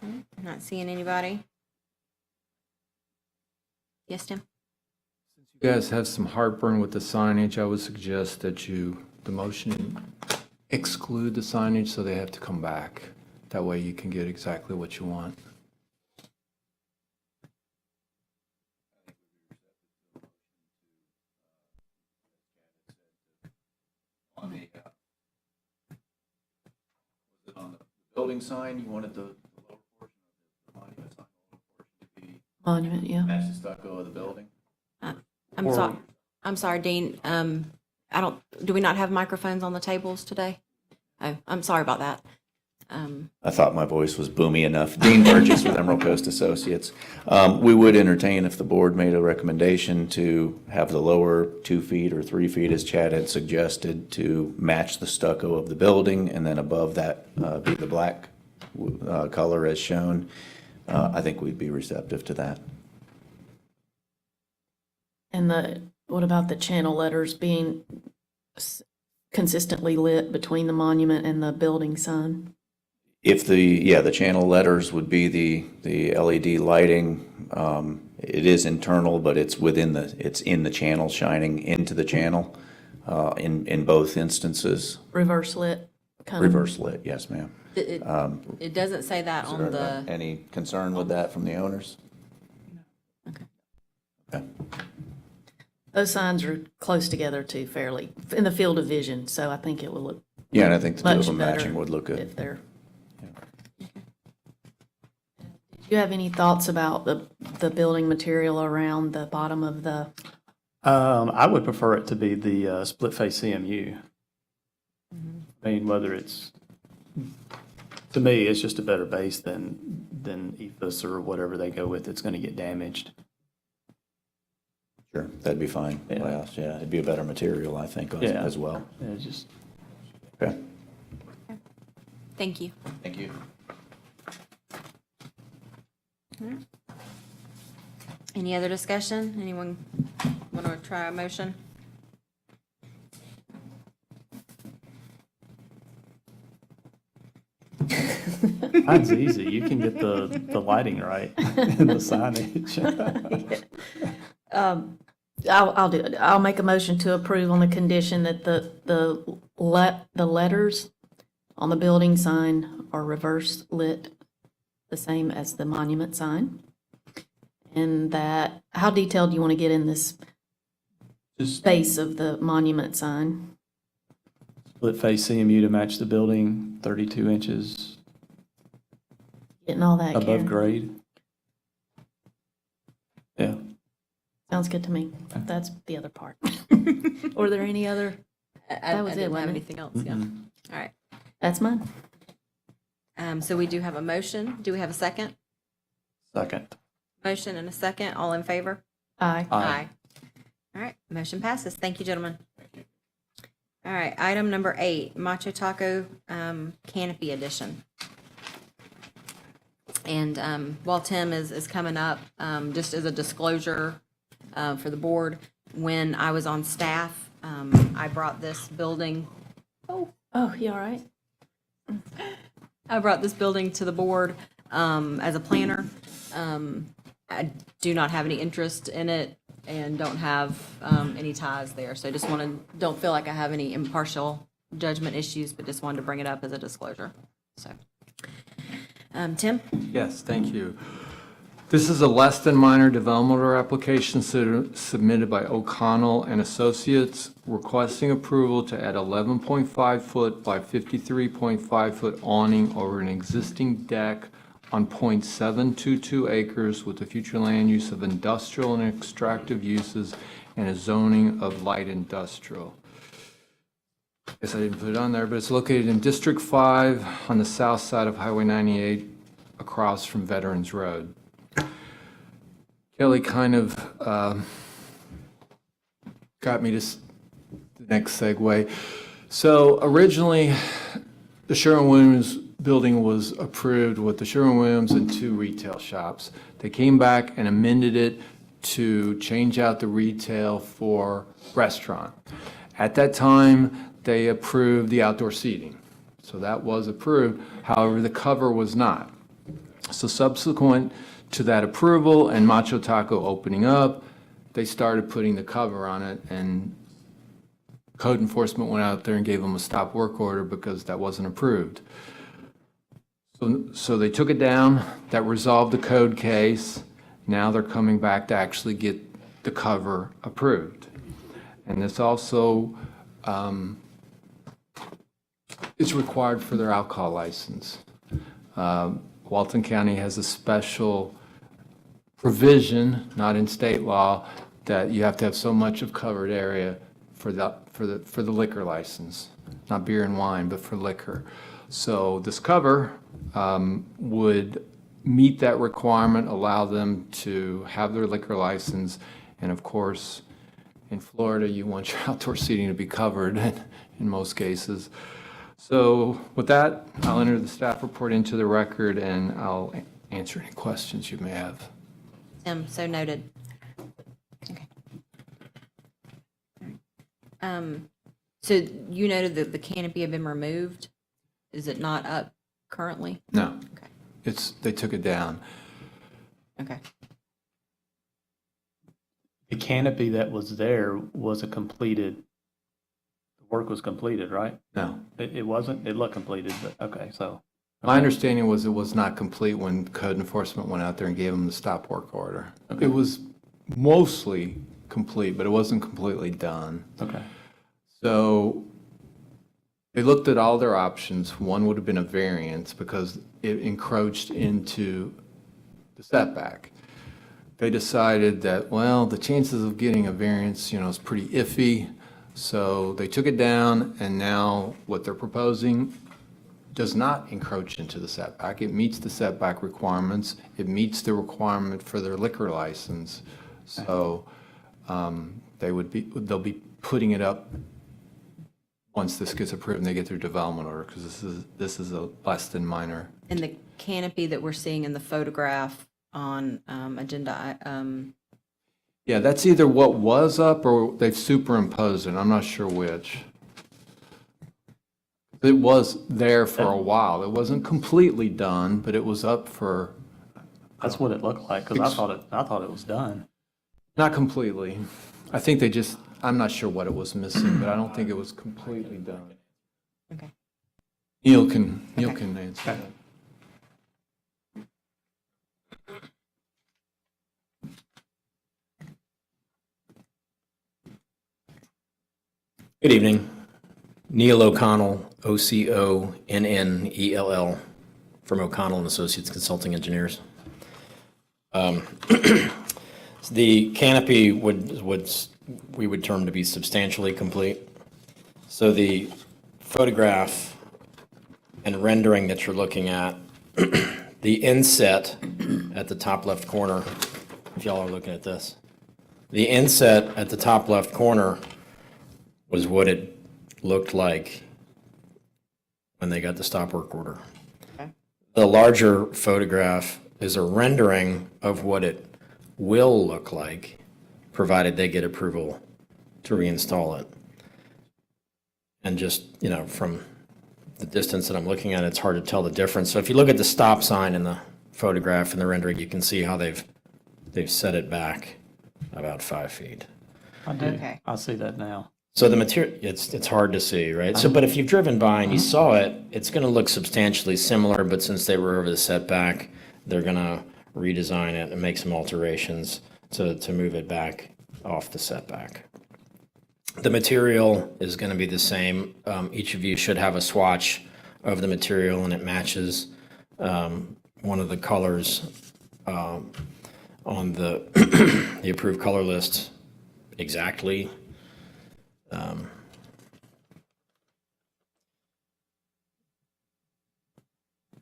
I'm not seeing anybody. Yes, Tim? You guys have some heartburn with the signage. I would suggest that the motion exclude the signage so they have to come back. That way you can get exactly what you want. On the, was it on the building sign, you wanted the lower portion of the monument sign, the lower portion to be Monument, yeah. match the stucco of the building? I'm sorry, Dean. Do we not have microphones on the tables today? Oh, I'm sorry about that. I thought my voice was boomy enough. Dean Burgess with Emerald Coast Associates. We would entertain if the board made a recommendation to have the lower 2 feet or 3 feet, as Chad had suggested, to match the stucco of the building, and then above that be the black color as shown. I think we'd be receptive to that. And what about the channel letters being consistently lit between the monument and the building sign? If the channel letters would be the LED lighting, it is internal, but it's in the channel, shining into the channel, in both instances. Reverse lit? kind of- Reverse lit, yes, ma'am. It doesn't say that Is on there the, any concern with that from the owners? Okay. Okay. Those signs are close together too, fairly, in the field of vision, so I think it will look Yeah, and I think the two of much them better matching would look good. if they're. Do you have any thoughts about the building material around the bottom of the, I would prefer it to be the split face CMU. I mean, whether it's, to me, it's just a better base than ethos or whatever they go with. It's going to get damaged. Sure, that'd be fine. Yeah. Well, yeah, it'd be a better material, I think, Yeah. as well. Yeah, it's just. Okay, thank you. thank you. Any other discussion? Anyone want to try a motion? Mine's easy. You can get the lighting right and the signage. I'll do it. I'll make a motion to approve on the condition that the letters on the building sign are reverse lit, the same as the monument sign. And that, how detailed do you want to get in this Just base of the monument sign? split face CMU to match the building, 32 inches Getting all that, above Karen? grade. Yeah. Sounds good to me. That's the other part. Were there any other? That was I it, didn't have wasn't it? anything else, yeah. All right. That's mine. So we do have a motion. Do we have a second? Second. Motion and a second. All in favor? Aye. Aye. All right, motion passes. Thank you, gentlemen. All right, item number 8, Macho Taco Canopy Edition. And while Tim is coming up, just as a disclosure for the board, when I was on staff, I brought this building, Oh, you all right? I brought this building to the board as a planner. I do not have any interest in it and don't have any ties there. So I just don't feel like I have any impartial judgment issues, but just wanted to bring it up as a disclosure. So, Tim? Yes, thank you. This is a less than minor developmental application submitted by O'Connell and Associates requesting approval to add 11.5 foot by 53.5 foot awning over an existing deck on .722 acres with the future land use of industrial and extractive uses and a zoning of light industrial. Guess I didn't put it on there, but it's located in District 5 on the south side of Highway 98 across from Veterans Road. Kelly kind of got me to the next segue. So originally, the Sherwin-Williams building was approved with the Sherwin-Williams and 2 retail shops. They came back and amended it to change out the retail for restaurant. At that time, they approved the outdoor seating. So that was approved. However, the cover was not. So subsequent to that approval and Macho Taco opening up, they started putting the cover on it, and code enforcement went out there and gave them a stop work order because that wasn't approved. So they took it down. That resolved the code case. Now they're coming back to actually get the cover approved. And this also is required for their alcohol license. Walton County has a special provision, not in state law, that you have to have so much of covered area for the liquor license, not beer and wine, but for liquor. So this cover would meet that requirement, allow them to have their liquor license, and of course, in Florida, you want your outdoor seating to be covered in most cases. So with that, I'll enter the staff report into the record, and I'll answer any questions you may have. Tim, so noted. Okay. So you noted that the canopy had been removed? Is it not up currently? No, Okay, they took it down. okay. The canopy that was there was the work was completed, right? No. It wasn't? It looked completed, but, okay, so. My understanding was it was not complete when code enforcement went out there and gave them the stop work order. It was mostly complete, but it wasn't completely done. Okay. So they looked at all their options. One would have been a variance because it encroached into the setback. They decided that, well, the chances of getting a variance, is pretty iffy. So they took it down, and now what they're proposing does not encroach into the setback. It meets the setback requirements. It meets the requirement for their liquor license. So they'll be putting it up once this gets approved and they get their development order, because this is a less than minor. And the canopy that we're seeing in the photograph on agenda, Yeah, that's either what was up or they've superimposed it. I'm not sure which. It was there for a while. It wasn't completely done, but it was up for, That's what it looked like, because I thought it was done. not completely. I think I'm not sure what it was missing, but I don't think it was completely done. okay. Neil can answer that. Good evening. Neil O'Connell, Oconnell, from O'Connell and Associates Consulting Engineers. The canopy we would term to be substantially complete. So the photograph and rendering that you're looking at, the inset at the top left corner, if y'all are looking at this, the inset at the top left corner was what it looked like when they got the stop work order. Okay. The larger photograph is a rendering of what it will look like, provided they get approval to reinstall it. And just, from the distance that I'm looking at, it's hard to tell the difference. So if you look at the stop sign in the photograph and the rendering, you can see how they've set it back about 5 feet. I do. Okay. I see that now. So the material, it's hard to see, right? So, but if you've driven by and you saw it, it's going to look substantially similar, but since they were over the setback, they're going to redesign it and make some alterations to move it back off the setback. The material is going to be the same. Each of you should have a swatch of the material, and it matches one of the colors on the the approved color list exactly.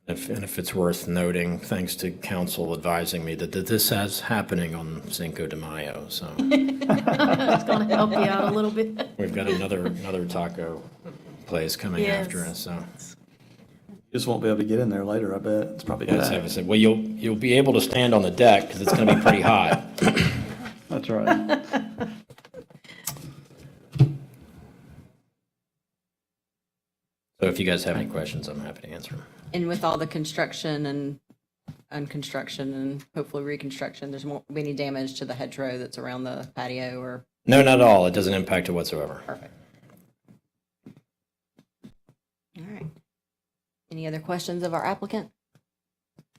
If it's worth noting, thanks to council advising me that this is happening on Cinco de Mayo, so It's going to help you out a little bit. we've got another taco place coming Yes. after us, so. You just won't be able to get in there later, I bet. It's probably That's how I packed. said, well, you'll be able to stand on the deck because it's going to be pretty hot. That's right. So if you guys have any questions, I'm happy to answer them. And with all the construction and unconstruction and hopefully reconstruction, there's won't be any damage to the hedgerow that's around the patio or? No, not at all. It doesn't impact it whatsoever. Perfect. All right. Any other questions of our applicant?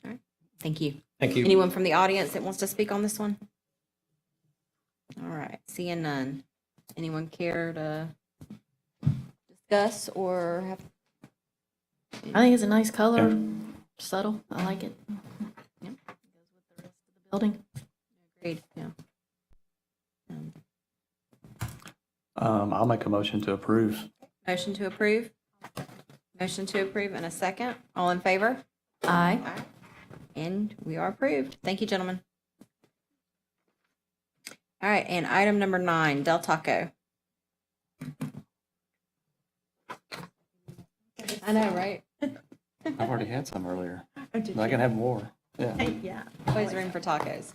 All right, thank you. Thank you. Anyone from the audience that wants to speak on this one? All right, seeing none. Anyone care to discuss or have? I think it's a nice color, subtle. I like it. Yep. Goes with the rest of the building. Agreed, yeah. I'll make a motion to approve. Motion to approve? Motion to approve and a second. All in favor? Aye. And we are approved. Thank you, gentlemen. All right, and item number 9, Del Taco. I know, right? I've already had some earlier. But I can have more. Yeah. Yeah. Always room for tacos.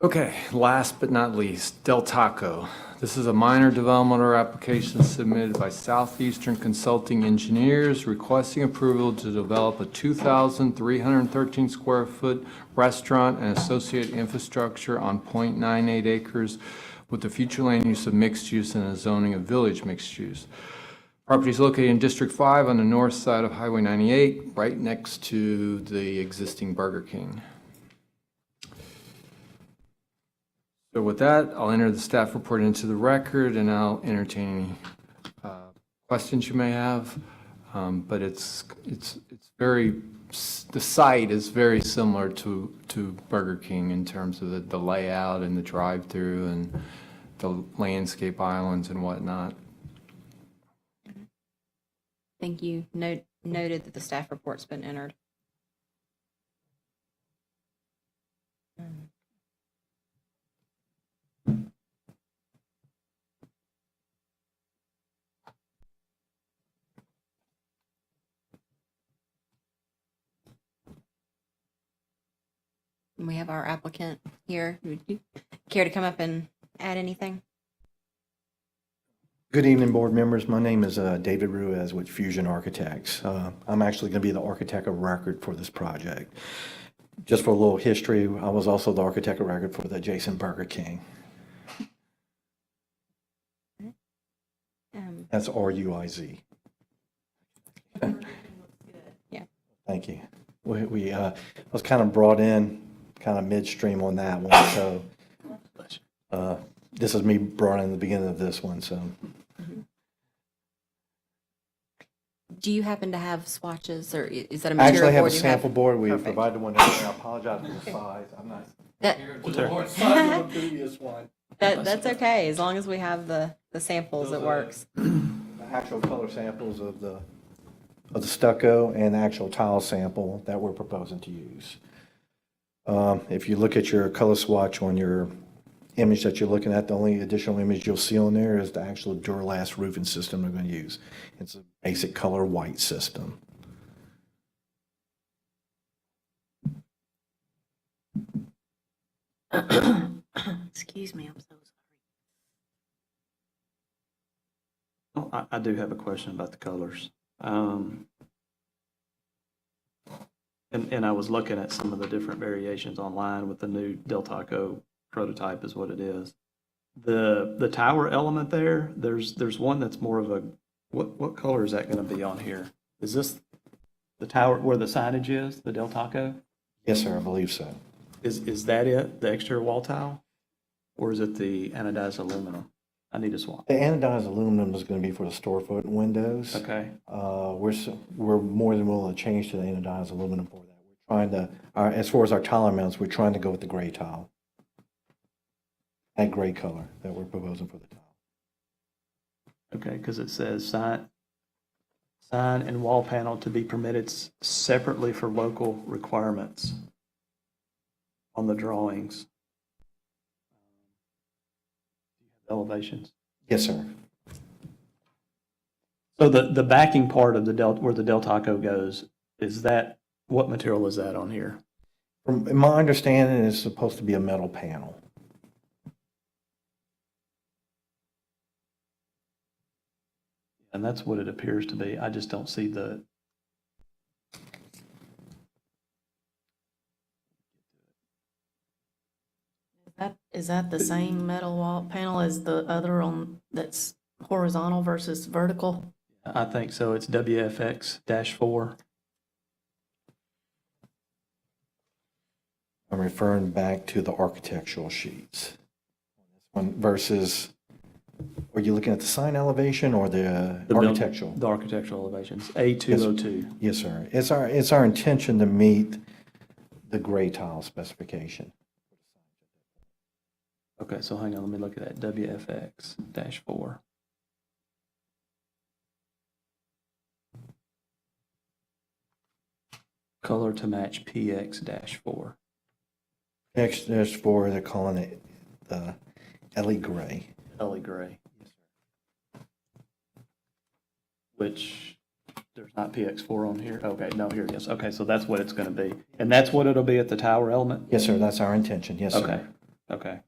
Okay, last but not least, Del Taco. This is a minor developmental application submitted by Southeastern Consulting Engineers requesting approval to develop a 2,313 square foot restaurant and associated infrastructure on .98 acres with the future land use of mixed use and a zoning of village mixed use. Property is located in District 5 on the north side of Highway 98, right next to the existing Burger King. So with that, I'll enter the staff report into the record, and I'll entertain any questions you may have. But it's very, the site is very similar to Burger King in terms of the layout and the drive-through and the landscape islands and whatnot. Thank you. Noted that the staff report's been entered. And we have our applicant here. Would you care to come up and add anything? Good evening, board members. My name is David Ruiz with Fusion Architects. I'm actually going to be the architect of record for this project. Just for a little history, I was also the architect of record for the adjacent Burger King. That's RUIZ. Yeah. Thank you. We was kind of brought in kind of midstream on that one, so this is me brought in the beginning of this one, so. Do you happen to have swatches, or is that a I material actually have a board you sample board. We Perfect. provided one. I apologize for the size. I'm not. That- Previous one. That's okay, as long as we have the samples, it works. The actual color samples of the stucco and the actual tile sample that we're proposing to use. If you look at your color swatch on your image that you're looking at, the only additional image you'll see on there is the actual Duralast roofing system we're going to use. It's a basic color white system. Excuse me, I'm so sorry. Oh, I do have a question about the colors. And I was looking at some of the different variations online with the new Del Taco prototype is what it is. The tower element there, there's one that's more of a, what color is that going to be on here? Is this the tower where the signage is, the Del Taco? Yes, sir, I believe so. Is that it, the exterior wall tile? Or is it the anodized aluminum? I need a swap. The anodized aluminum is going to be for the storefront windows. Okay. We're more than willing to change to the anodized aluminum for that. We're trying to, as far as our tile amounts, we're trying to go with the gray tile. That gray color that we're proposing for the tile. Okay, because it says sign and wall panel to be permitted separately for local requirements on the drawings. Elevations. Yes, sir. So the backing part of where the Del Taco goes, is that, what material is that on here? From my understanding, it's supposed to be a metal panel. And that's what it appears to be. I just don't see the. Is that the same metal wall panel as the other on, that's horizontal versus vertical? I think so. It's WFX-4. I'm referring back to the architectural sheets. One versus, are you looking at the sign elevation or the architectural? The architectural elevations, A202. Yes, sir. It's our intention to meet the gray tile specification. Okay, so hang on, let me look at that, WFX-4. Color to match PX-4. Next, there's four, they're calling it the Ellie Gray. Ellie gray. Which, there's not PX4 on here? Okay, no, here it is. Okay, so that's what it's going to be. And that's what it'll be at the tower element? Yes, sir, that's our intention, yes, Okay, sir. okay.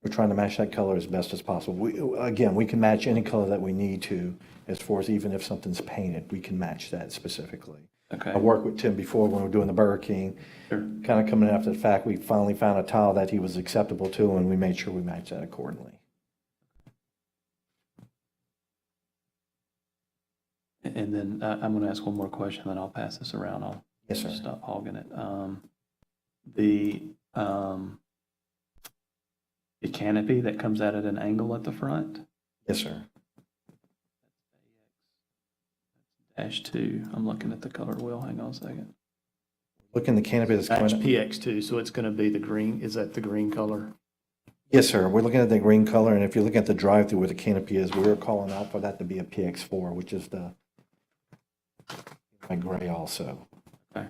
We're trying to match that color as best as possible. Again, we can match any color that we need to, as far as even if something's painted, we can match that specifically. Okay. I worked with Tim before when we were doing the Burger King. Sure. Kind of coming after the fact, we finally found a tile that he was acceptable to, and we made sure we matched that accordingly. And then I'm going to ask one more question, then I'll pass this around. I'll Yes, sir. stop hogging it. The canopy that comes out at an angle at the front? Yes, sir. -2. I'm looking at the color wheel. Hang on a second. Look in the canopy that's Match coming. PX2, so it's going to be the green. Is that the green color? Yes, sir. We're looking at the green color, and if you're looking at the drive-through where the canopy is, we're calling out for that to be a PX4, which is the gray also. Okay.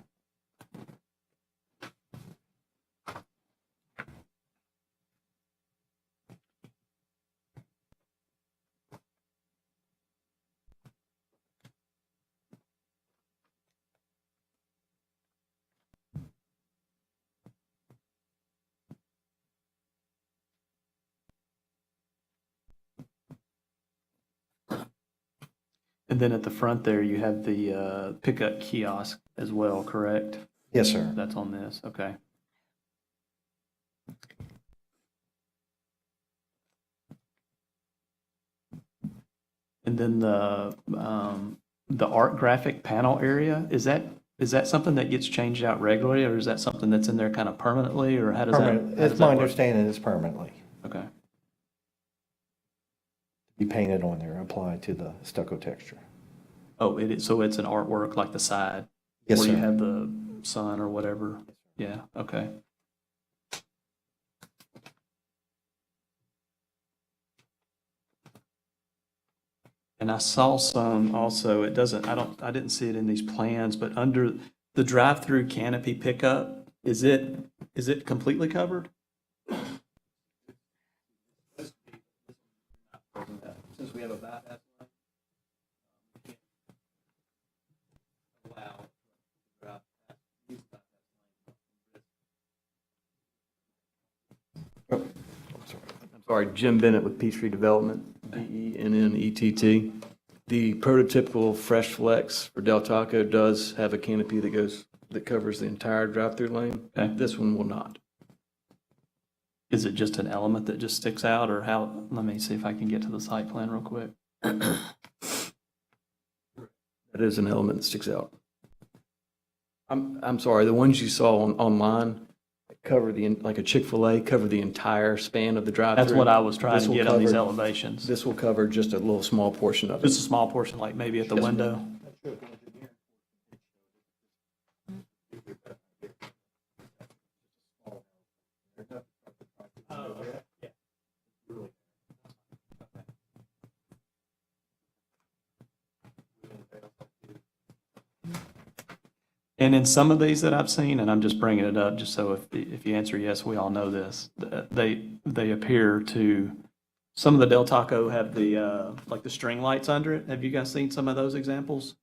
And then at the front there, you have the pickup kiosk as well, correct? Yes, sir. That's on this, okay. And then the art graphic panel area, is that something that gets changed out regularly, or is that something that's in there kind of permanently, or how does that? Permanent. how does It's that my work? understanding it's permanently. Okay, Be painted on there, applied to the stucco texture. oh, it is, so it's an artwork like the side? Yes, Where you sir. have the sun or whatever? Yeah, okay. And I saw some also, it doesn't, I didn't see it in these plans, but under the drive-through canopy pickup, is it completely covered? Since we have a bypass line. I'm sorry, Jim Bennett with Peachtree Development, Bennett. The prototypical Fresh Flex for Del Taco does have a canopy that covers the entire drive-through lane. Okay. This one will not. Is it just an element that just sticks out, or how, let me see if I can get to the site plan real quick. That is an element that sticks out. I'm sorry, the ones you saw online cover like a Chick-fil-A, cover the entire span of the drive-through. That's what I was trying This to will get on these cover- elevations. This will cover just a little small portion of it. Just a small portion, like maybe at the Yes, window. And in some of these that I've seen, and I'm just bringing it up just so if you answer yes, we all know this, they appear to, some of the Del Taco have the, like the string lights under it. Have you guys seen some of those examples?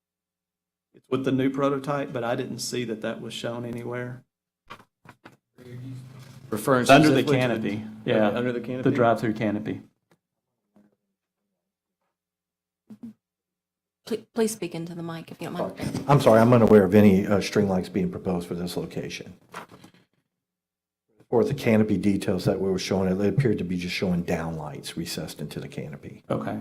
It's with the new prototype, but I didn't see that was shown anywhere. Referring Under the specifically to canopy, yeah. Under the canopy? The drive-through canopy. Please speak into the mic if you don't mind. I'm sorry, I'm unaware of any string lights being proposed for this location. Or the canopy details that we were showing, it appeared to be just showing down lights recessed into the canopy. Okay.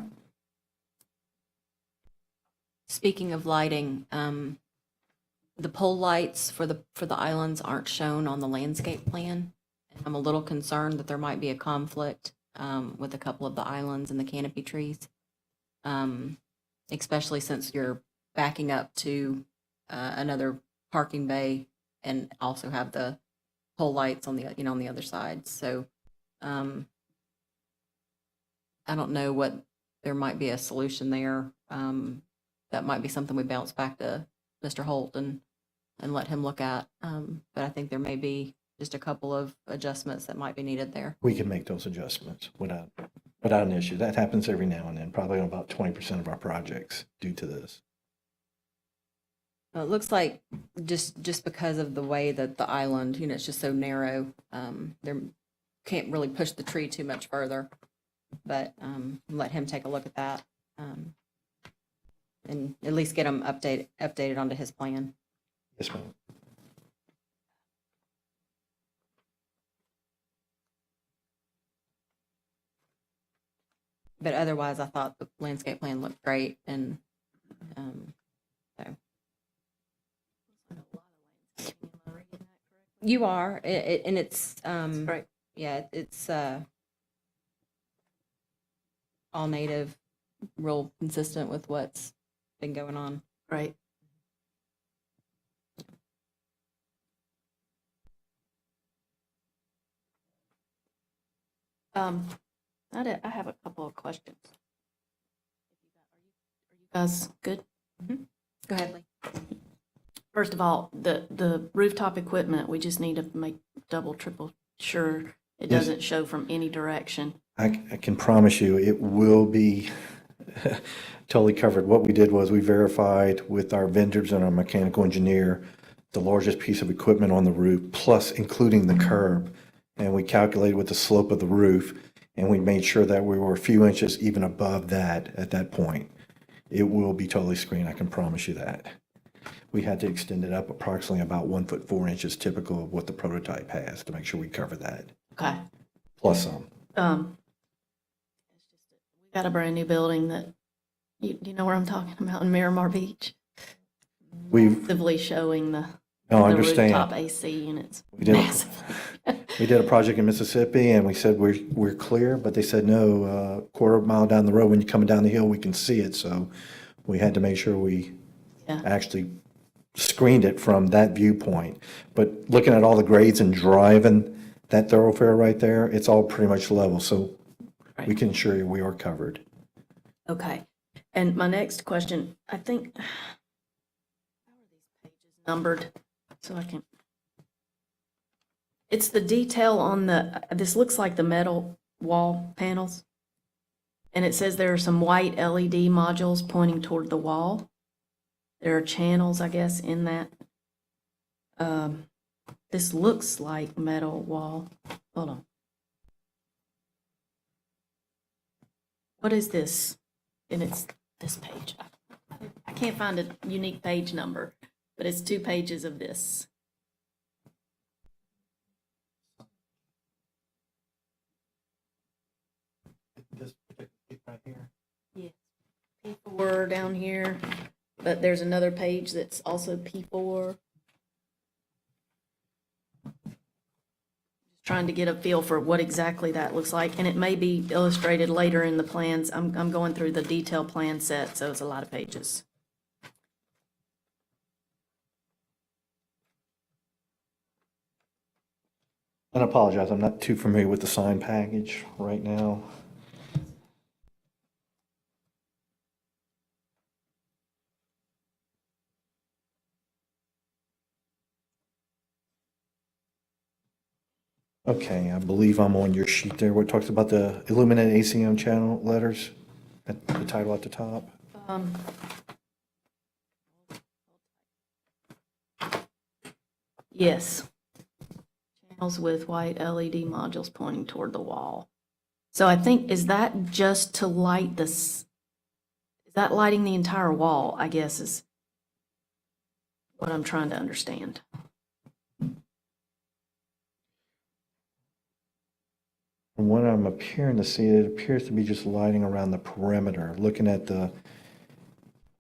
Speaking of lighting, the pole lights for the islands aren't shown on the landscape plan. I'm a little concerned that there might be a conflict with a couple of the islands and the canopy trees, especially since you're backing up to another parking bay and also have the pole lights on the on the other side. So I don't know what there might be a solution there. That might be something we bounce back to Mr. Holt and and let him look at. But I think there may be just a couple of adjustments that might be needed there. We can make those adjustments without an issue. That happens every now and then, probably on about 20% of our projects due to this. It looks like just because of the way that the island, it's just so narrow, there can't really push the tree too much further. But let him take a look at that, and at least get him updated onto his plan. Yes, ma'am. But otherwise, I thought the landscape plan looked great, and so. You are, and it's, Right. yeah, it's all native, real consistent with what's been going on. Right. I have a couple of questions. Are you guys good? Go ahead, Lee. First of all, the rooftop equipment, we just need to make double, triple sure it Yes. doesn't show from any direction. I can promise you, it will be totally covered. What we did was we verified with our vendors and our mechanical engineer the largest piece of equipment on the roof, plus including the curb. And we calculated with the slope of the roof, and we made sure that we were a few inches even above that at that point. It will be totally screened, I can promise you that. We had to extend it up approximately about 1 foot 4 inches, typical of what the prototype has, to make sure we cover that, Okay. plus some. We got a brand new building that, do you know where I'm talking about, in Miramar Beach? We've, Actively showing the no, I the rooftop understand. AC units We did, massively. we did a project in Mississippi, and we said we're clear, but they said no, quarter mile down the road, when you're coming down the hill, we can see it, so we had to make sure we Yeah. actually screened it from that viewpoint. But looking at all the grades and driving that thoroughfare right there, it's all pretty much level, so we Right. can assure you we are covered. Okay. And my next question, I think, how are these pages numbered? So I can, it's the detail on this looks like the metal wall panels. And it says there are some white LED modules pointing toward the wall. There are channels, I guess, in that. This looks like metal wall. Hold on. What is this? And it's this page. I can't find a unique page number, but it's 2 pages of this. Yes. P4 down here, but there's another page that's also P4. Trying to get a feel for what exactly that looks like, and it may be illustrated later in the plans. I'm going through the detailed plan set, so it's a lot of pages. And I apologize, I'm not too familiar with the sign package right now. Okay, I believe I'm on your sheet there, where it talks about the illuminated ACM channel letters, at the title at the top. Yes. Channels with white LED modules pointing toward the wall. So I think, is that just to light this? Is that lighting the entire wall, I guess, is what I'm trying to understand. From what I'm appearing to see, it appears to be just lighting around the perimeter, looking at the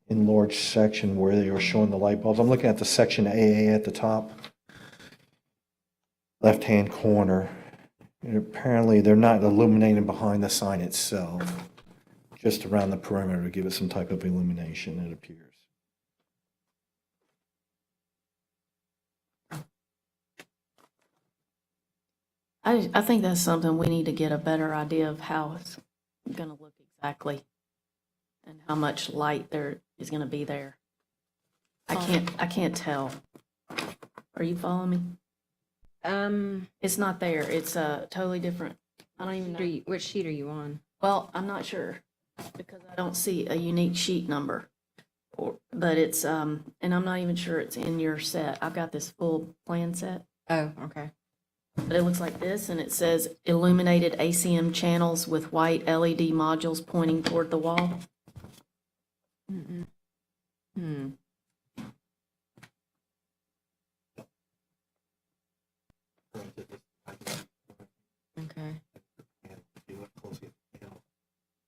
enlarged section where they were showing the light bulbs. I'm looking at the section AA at the top, left-hand corner. And apparently, they're not illuminating behind the sign itself, just around the perimeter to give it some type of illumination, it appears. I think that's something we need to get a better idea of how it's going to look exactly and how much light there is going to be there. I can't tell. Are you following me? Um, It's not there. It's totally different. I don't even know. which sheet are you on? Well, I'm not sure because I don't see a unique sheet number. But it's, and I'm not even sure it's in your set. I've got this full plan set, Oh, okay. but it looks like this and it says illuminated ACM channels with white LED modules pointing toward the wall. Mm-mm. Hmm. Okay. If you look closely at the panel,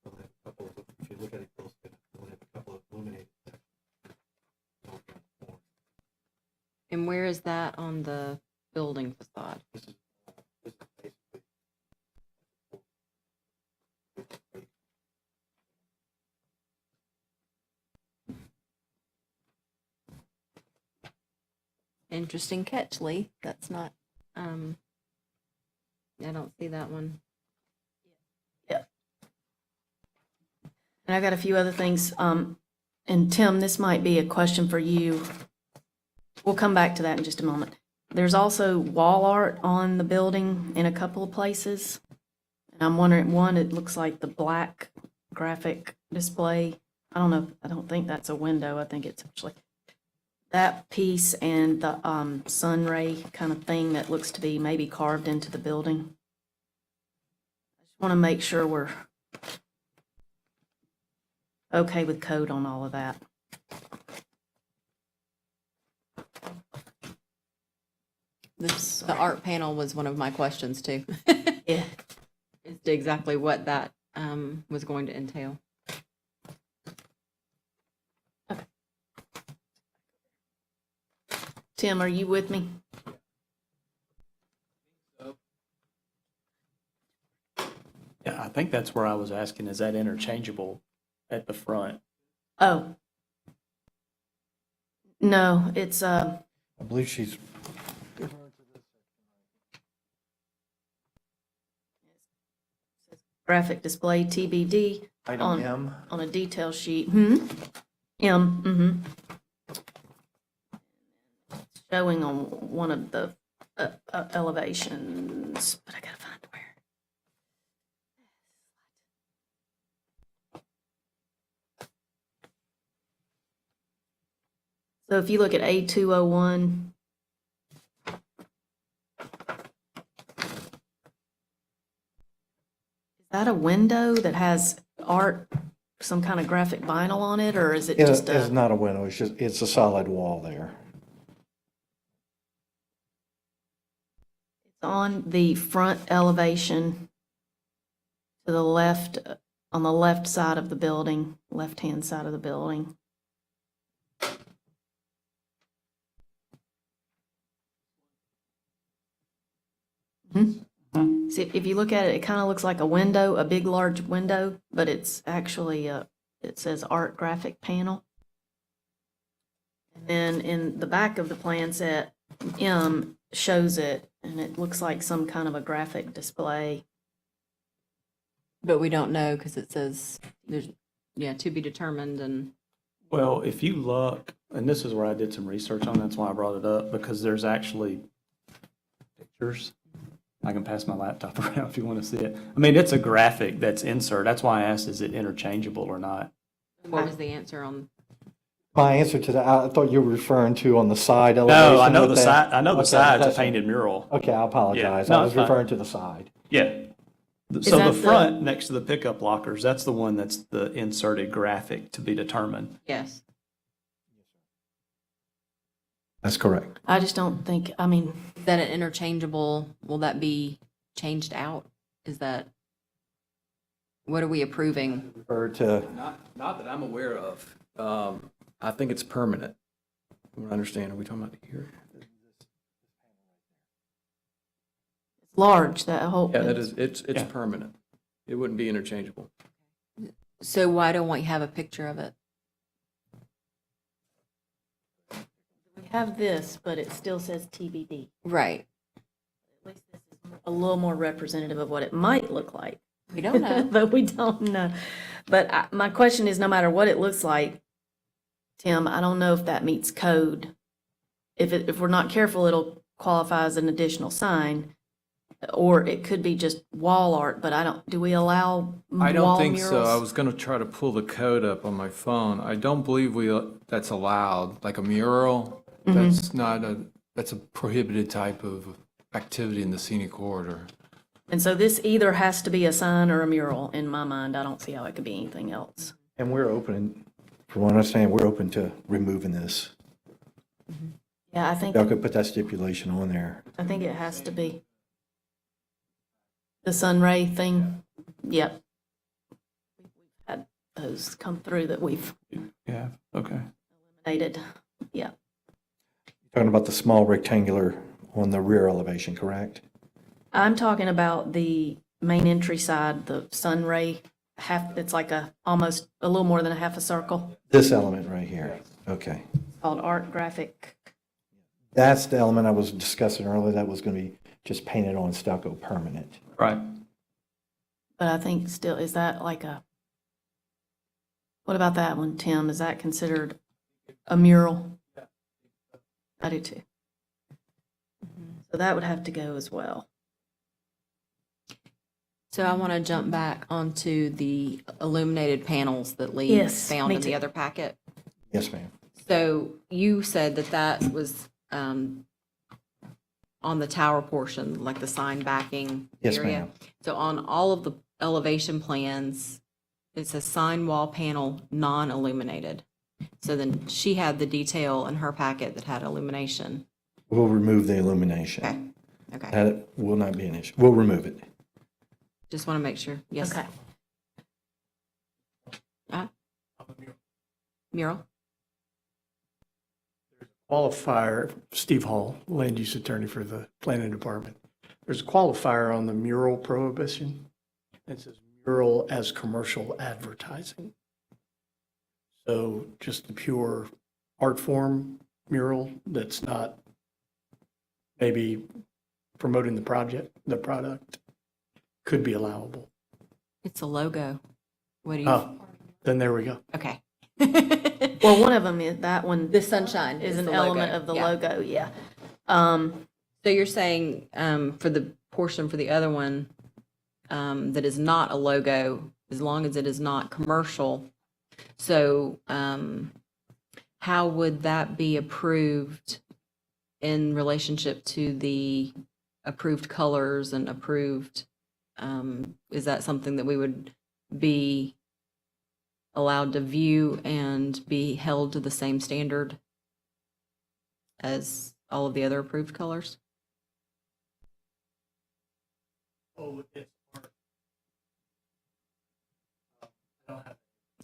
we'll have a couple of, if you look at it closely, we'll have a couple of illuminated sections. And where is that on the building facade? This is basically. Interesting catch, Lee. That's not, I don't see that one. And I got a few other things. And Tim, this might be a question for you. We'll come back to that in just a moment. There's also wall art on the building in a couple of places. And I'm wondering, one, it looks like the black graphic display. I don't know. I don't think that's a window. I think it's actually that piece and the sun ray kind of thing that looks to be maybe carved into the building. I just want to make sure we're okay with code on all of that. The art panel was one of my questions too. Yeah. As to exactly what that was going to entail. Tim, are you with me? Yeah, I think that's where I was asking, is that interchangeable at the front? Oh. No, it's, I believe she's. graphic display TBD Item M. on a detail sheet. M, showing on one of the elevations, but I gotta find where. So if you look at A201, is that a window that has art, some kind of graphic vinyl on it, or is it just It's a? not a window, it's a solid wall there. It's on the front elevation to the left, on the left side of the building, left-hand side of the building. See, if you look at it, it kind of looks like a window, a big, large window, but it's actually it says art graphic panel. And then in the back of the plan set, M shows it, and it looks like some kind of a graphic display. But we don't know because it says there's, to be determined and. Well, if you look, and this is where I did some research on, that's why I brought it up, because there's actually pictures. I can pass my laptop around if you want to see it. I mean, it's a graphic that's insert. That's why I asked, is it interchangeable or not? What was the answer on? My answer to that, I thought you were referring to on the side elevation. No, I know with the that- side, I know the Okay, side's a that's- painted mural. Okay, I apologize. no, I was it's fine. referring to the side. Yeah. Is So that the the- front, next to the pickup lockers, that's the one that's the inserted graphic to be determined. Yes. That's correct. I just don't think, I mean, Is that an interchangeable, will that be changed out? Is that, what are we approving? Refer to, Not that I'm aware of. I think it's permanent. From what I understand, are we talking about here? it's large, that whole. Yeah, that is, it's Yeah. permanent. It wouldn't be interchangeable. So why don't we have a picture of it? We have this, but it still says TBD. Right. At least this is a little more representative of what it might look like. We don't know. But we don't know. But my question is, no matter what it looks like, Tim, I don't know if that meets code. if we're not careful, it'll qualify as an additional sign. Or it could be just wall art, but do we allow I don't wall think so. I murals? was gonna try to pull the code up on my phone. I don't believe that's allowed, like a mural. That's a prohibited type of activity in the scenic corridor. And so this either has to be a sign or a mural, in my mind. I don't see how it could be anything else. And we're open, from what I understand, we're open to removing this. Yeah, I think Y'all could put that stipulation on there. it has to be. The sunray thing, yep. We've had those come through that we've Yeah, okay. eliminated, yeah. Talking about the small rectangular on the rear elevation, correct? I'm talking about the main entry side, the sunray, it's like almost a little more than a half a circle, This element right here. Okay. called art graphic. That's the element I was discussing earlier that was going to be just painted on stucco permanent. Right. But I think still, is that what about that one, Tim? Is that considered a mural? I do too. So that would have to go as well. So I want to jump back onto the illuminated panels that Lee Yes, found me in the too. other packet. Yes, ma'am. So you said that was on the tower portion, like the sign backing Yes, area? ma'am. So on all of the elevation plans, it says sign wall panel non-illuminated. So then she had the detail in her packet that had illumination. We'll remove the illumination. Okay. That will not be an issue. We'll remove it. Just want to make sure. Yes. Okay. Mural? Qualifier, Steve Hall, land use attorney for the planning department. There's a qualifier on the mural prohibition. It says mural as commercial advertising. So just the pure art form mural that's not maybe promoting the product could be allowable. It's a logo. What do you? Oh, then there we go. Okay. Well, one of them is, that one The sunshine is an the element logo. of the Yeah. logo, yeah. So you're saying for the portion for the other one that is not a logo, as long as it is not commercial. So how would that be approved in relationship to the approved colors and approved? Is that something that we would be allowed to view and be held to the same standard as all of the other approved colors?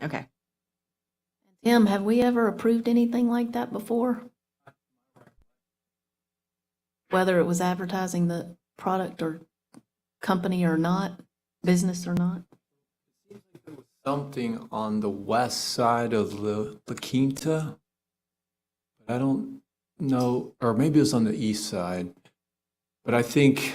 Okay. Tim, have we ever approved anything like that before? Whether it was advertising the product or company or not, business or not? Something on the west side of La Quinta. I don't know, or maybe it was on the east side. But I think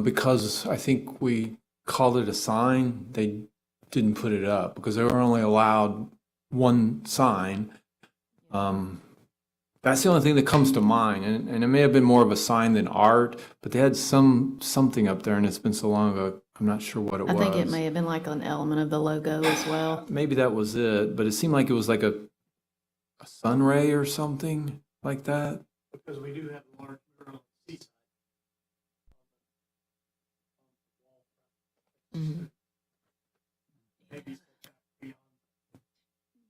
because I think we called it a sign, they didn't put it up because they were only allowed one sign. That's the only thing that comes to mind, and it may have been more of a sign than art, but they had something up there, and it's been so long ago, I'm not sure what it was. I think it may have been like an element of the logo as well. Maybe that was it, but it seemed like it was like a sun ray or something like that. Because we do have a large mural on the seaside. Maybe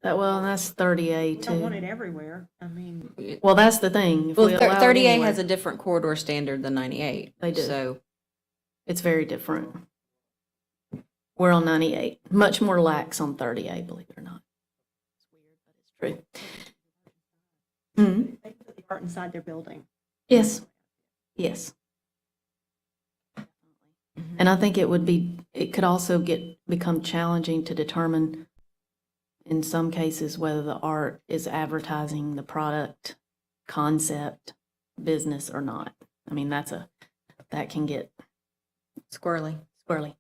And that's 30A Don't want too. it everywhere. I mean, Well, that's the thing. If Well, we allow it 30A anywhere, has a different corridor standard than 98. They do. So, it's very different. We're on 98, much more lax on 30A, believe it or not. It's weird, but it's true. Mhm. they put the art inside their building. Yes, yes. And I think it could also become challenging to determine in some cases whether the art is advertising the product, concept, business or not. I mean, that can get squirrely. squirrely,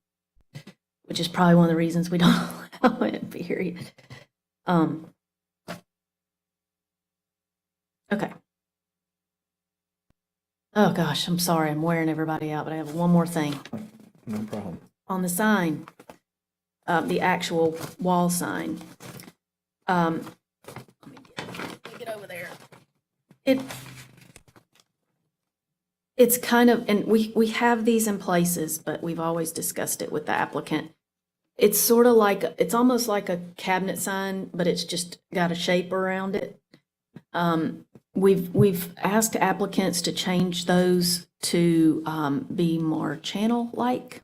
which is probably one of the reasons we don't allow it, period. Okay. Oh, gosh, I'm sorry, I'm wearing everybody out, but I have one more thing. No problem. On the sign, the actual wall sign. Let me get over there. It's kind of, and we have these in places, but we've always discussed it with the applicant. It's sort of like, it's almost like a cabinet sign, but it's just got a shape around it. We've asked applicants to change those to be more channel-like.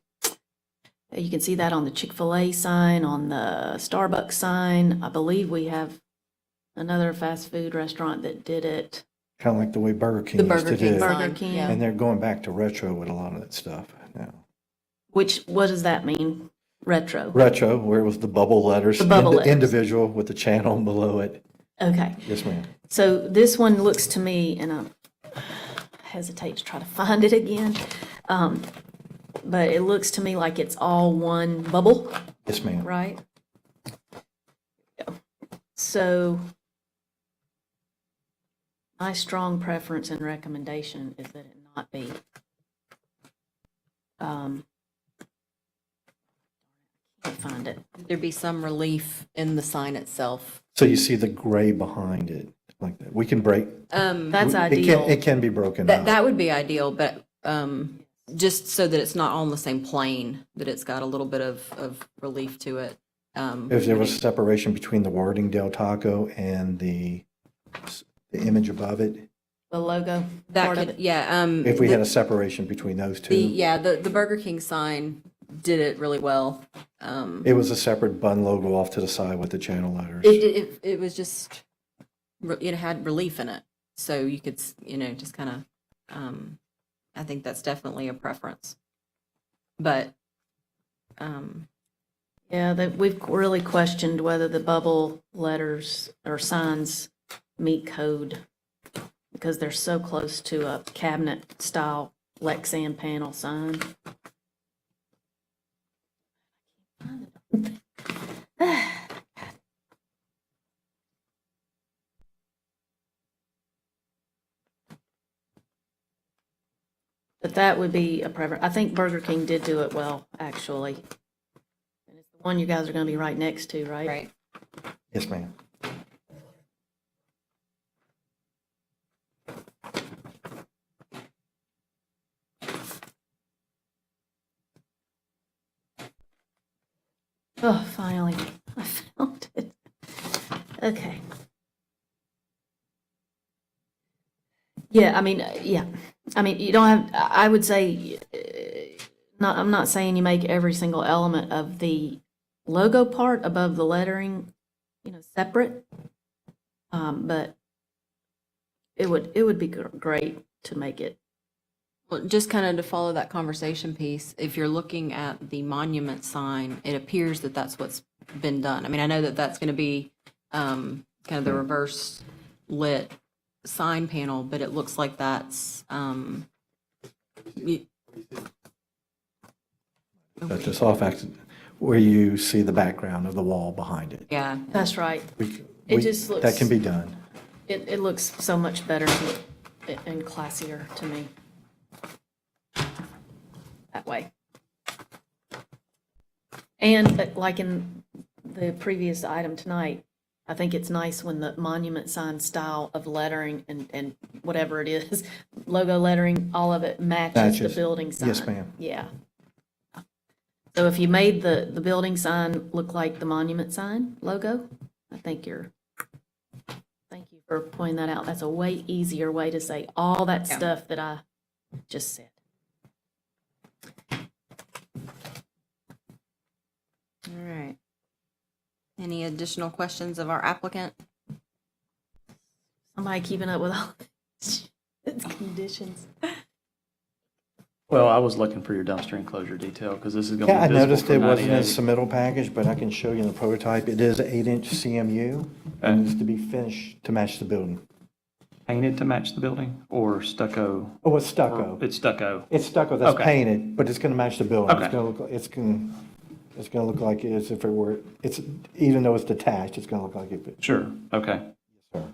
You can see that on the Chick-fil-A sign, on the Starbucks sign. I believe we have another fast food restaurant that did it. Kind of like the way Burger King The used Burger to King do. sign. Burger King. Yeah. And they're going back to retro with a lot of that stuff now. What does that mean? Retro? Retro, where it was the bubble letters. The bubble letters. Individual with the channel below it. Okay. Yes, ma'am. So this one looks to me, and I hesitate to try to find it again, but it looks to me like it's all one bubble, Yes, ma'am. right? So my strong preference and recommendation is that it not be. Can't find it. There be some relief in the sign itself. So you see the gray behind it, like that. We can break. That's It ideal. can be broken That, out. that would be ideal, but just so that it's not all on the same plane, that it's got a little bit of relief to it. If there was separation between the wording Del Taco and the image above it, The logo That part of could, it. yeah. if we had a separation between those two, The Burger King sign did it really well. it was a separate bun logo off to the side with the channel letters. It was just, it had relief in it. So you could, just kind of, I think that's definitely a preference. But, Yeah, that we've really questioned whether the bubble letters or signs meet code because they're so close to a cabinet style Lexan panel sign. But that would be a preference. I think Burger King did do it well, actually. And it's the one you guys are going to be right next to, right? right. Yes, ma'am. Oh, finally, I found it. Okay. Yeah, I mean, you don't have, I would say, I'm not saying you make every single element of the logo part above the lettering, separate. But it would be great to make it. Well, just kind of to follow that conversation piece, if you're looking at the monument sign, it appears that that's what's been done. I mean, I know that that's going to be kind of the reverse lit sign panel, but it looks like that's, But this off accent, where you see the background of the wall behind it. yeah. That's right. We- just looks- That can be done. It looks so much better and classier to me. That way. And like in the previous item tonight, I think it's nice when the monument sign style of lettering and whatever it is, logo lettering, all of it matches the Matches. building sign. Yes, ma'am. Yeah. So if you made the building sign look like the monument sign logo, I think thank you for pointing that out. That's a way easier way to say all that Yeah. stuff that I just said. All right. Any additional questions of our applicant? Somebody keeping up with all its conditions. Well, I was looking for your dumpster enclosure detail because this is going to Yeah, I be visible noticed it from wasn't in 98. the submittal package, but I can show you in the prototype. It is 8-inch CMU. and it's to be finished to match the building. Painted to match the building or stucco? Oh, it's stucco. It's stucco. It's stucco that's Okay. painted, but it's gonna match the building. It's Okay. gonna look, it's gonna look like as if it were, even though it's detached, it's gonna look like it. Sure, okay. Sir.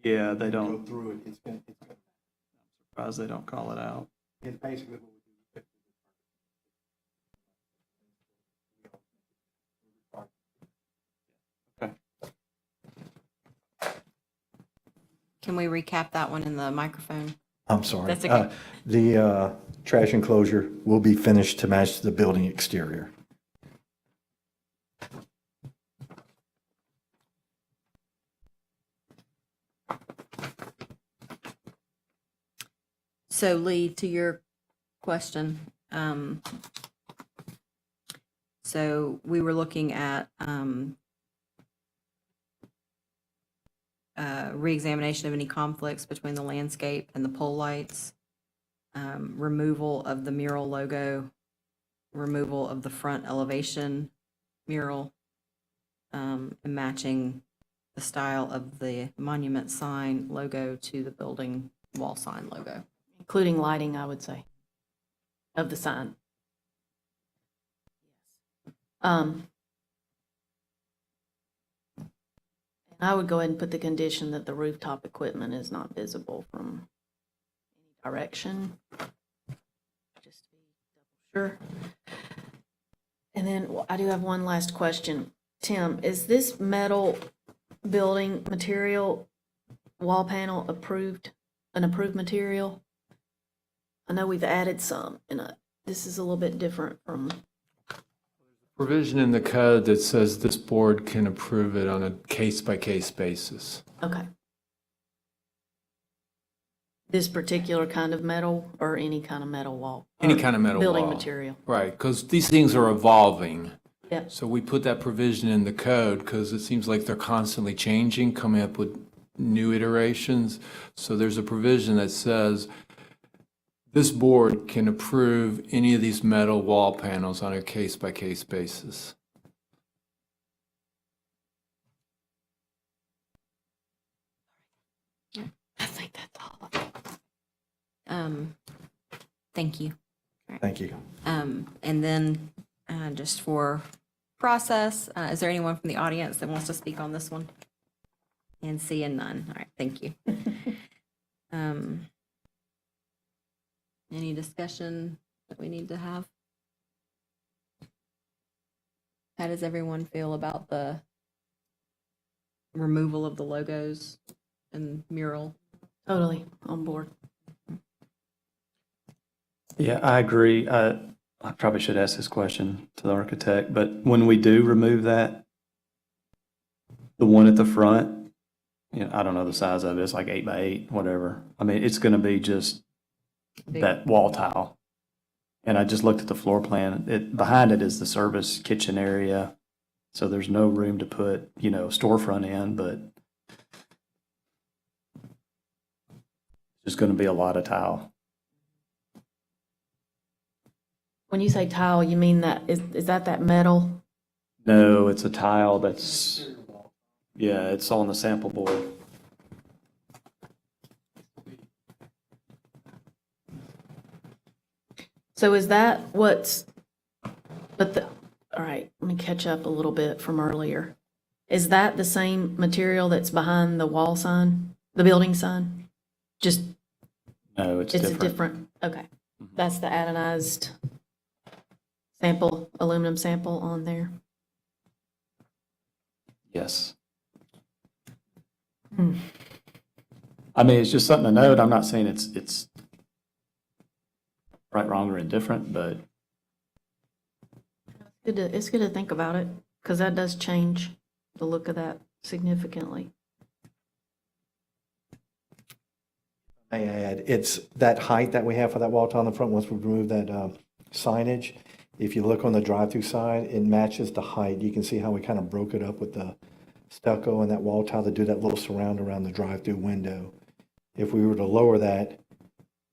Yeah, they Go don't, through it, it's surprised they don't call it out. it's basically what we do. Can we recap that one in the microphone? I'm sorry. That's okay. The trash enclosure will be finished to match the building exterior. So Lee, to your question, so we were looking at reexamination of any conflicts between the landscape and the pole lights, removal of the mural logo, removal of the front elevation mural, and matching the style of the monument sign logo to the building wall sign logo. Including lighting, I would say, of the sign. And I would go ahead and put the condition that the rooftop equipment is not visible from any direction. Just to be double sure. And then I do have one last question. Tim, is this metal building material wall panel an approved material? I know we've added some, and this is a little bit different from, Provision in the code that says this board can approve it on a case-by-case basis. okay. This particular kind of metal or any kind of metal wall? Any or kind of metal building wall. material? Right, because these things are evolving. Yep. So we put that provision in the code because it seems like they're constantly changing, coming up with new iterations. So there's a provision that says this board can approve any of these metal wall panels on a case-by-case basis. I think that's all. Thank you. Thank you. And then just for process, is there anyone from the audience that wants to speak on this one? And seeing none. All right, thank you. Any discussion that we need to have? How does everyone feel about the removal of the logos and mural? Totally on board. Yeah, I agree. I probably should ask this question to the architect, but when we do remove that, the one at the front, I don't know the size of it, it's like 8 by 8, whatever. I mean, it's going to be just that wall tile. And I just looked at the floor plan. Behind it is the service kitchen area, so there's no room to put, storefront in, but there's going to be a lot of tile. When you say tile, you mean that, is that metal? No, it's a tile that's, yeah, it's on the sample board. So is that all right, let me catch up a little bit from earlier. Is that the same material that's behind the wall sign, the building sign? Just, No, it's a different. different, okay. That's the anodized sample, aluminum sample on there? Yes. Hmm. I mean, it's just something to note. I'm not saying it's right, wrong, or indifferent, but It's good to think about it, because that does change the look of that significantly. May I add, it's that height that we have for that wall tile in the front, once we remove that signage, if you look on the drive-through side, it matches the height. You can see how we kind of broke it up with the stucco and that wall tile to do that little surround around the drive-through window. If we were to lower that,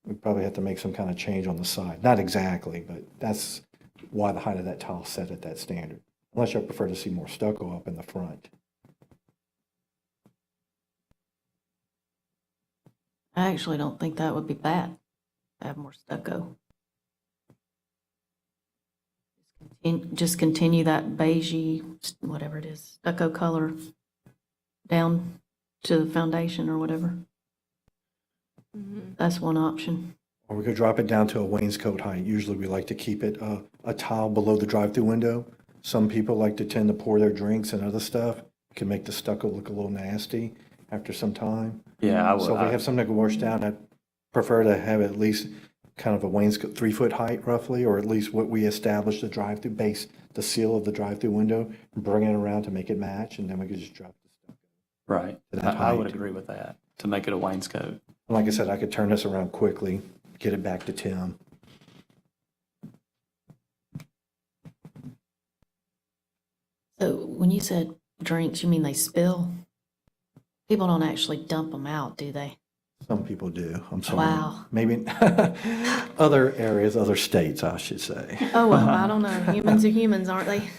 we'd probably have to make some kind of change on the side. Not exactly, but that's why the height of that tile is set at that standard, unless you prefer to see more stucco up in the front. I actually don't think that would be bad, to have more stucco. Just continue that beigey, whatever it is, stucco color down to the foundation or whatever. That's one option. Or we could drop it down to a wainscot height. Usually we like to keep it a tile below the drive-through window. Some people like to tend to pour their drinks and other stuff. It can make the stucco look a little nasty after some time. Yeah, I would. So if we have something to wash down, I'd prefer to have at least kind of a wainscot, 3-foot height roughly, or at least what we established the drive-through base, the seal of the drive-through window, and bring it around to make it match, and then we could just drop the stucco. Right. to that I would height. agree with that, to make it a wainscot. Like I said, I could turn this around quickly, get it back to Tim. So when you said drinks, you mean they spill? People don't actually dump them out, do they? Some people do, I'm sorry. Wow. Maybe other areas, other states, I should say. Oh, well, I don't know. Humans are humans, aren't they?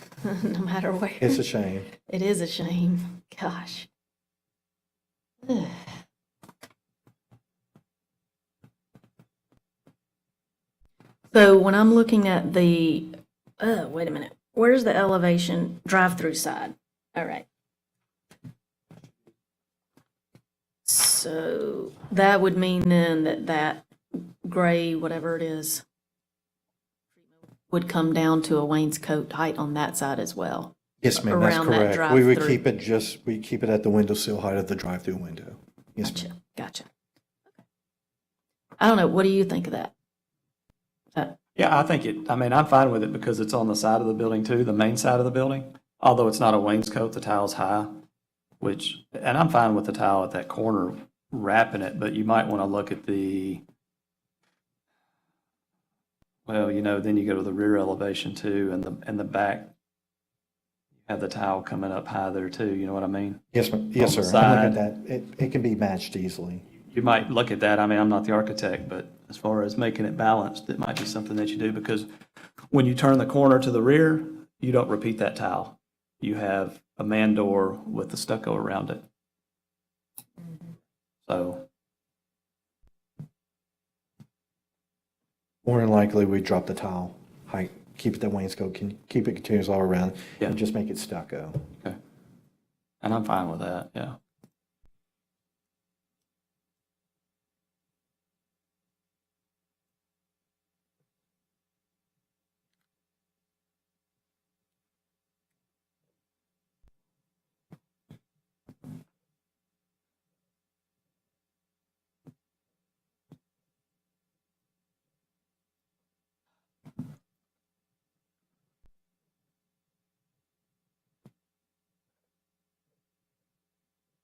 No matter where. It's a shame. It is a shame. Gosh. Ugh. So when I'm looking at the, wait a minute, where's the elevation drive-through side? All right. So that would mean then that that gray, whatever it is, would come down to a wainscot height on that side as well. Yes, ma'am, that's Around that correct. We would drive-through. we keep it at the windowsill height of the drive-through window. Yes, ma'am. Gotcha. I don't know, what do you think of that? Yeah, I mean, I'm fine with it because it's on the side of the building too, the main side of the building. Although it's not a wainscot, the tile's high, and I'm fine with the tile at that corner wrapping it, but you might want to look at then you go to the rear elevation too, and the back, you have the tile coming up high there too, you know what I mean? Yes, ma'am. Yes, On sir. the I'm looking side. at that. It can be matched easily. You might look at that. I mean, I'm not the architect, but as far as making it balanced, it might be something that you do because when you turn the corner to the rear, you don't repeat that tile. You have a man door with the stucco around it. So, More than likely, we drop the tile height, keep it that wainscot, keep it continuous all around, Yeah. and just make it stucco. and I'm fine with that, yeah.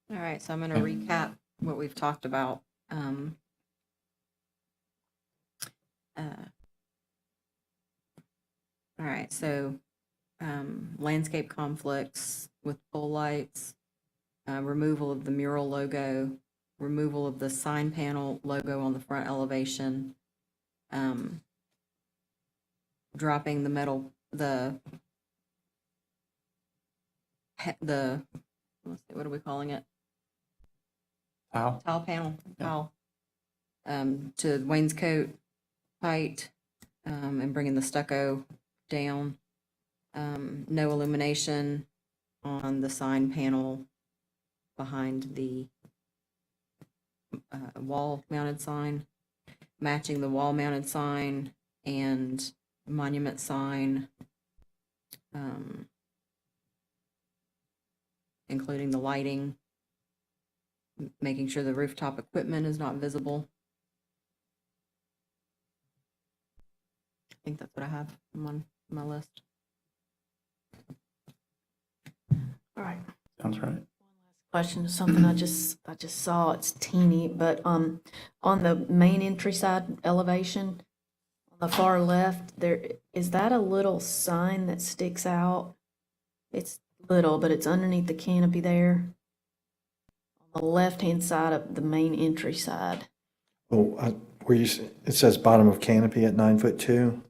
All right, so I'm going to recap what we've talked about. All right, so landscape conflicts with pole lights, removal of the mural logo, removal of the sign panel logo on the front elevation, dropping the metal, the let's see, what are we calling it? Tile? Tile panel, Yeah. tile, to wainscot height, and bringing the stucco down. No illumination on the sign panel behind the wall-mounted sign, matching the wall-mounted sign and monument sign, including the lighting, making sure the rooftop equipment is not visible. I think that's what I have on my list. All right. Sounds right. Question is something I just saw, it's teeny, but on the main entry side elevation, on the far left, is that a little sign that sticks out? It's little, but it's underneath the canopy there. On the left-hand side of the main entry side. Oh, it says bottom of canopy at 9'2".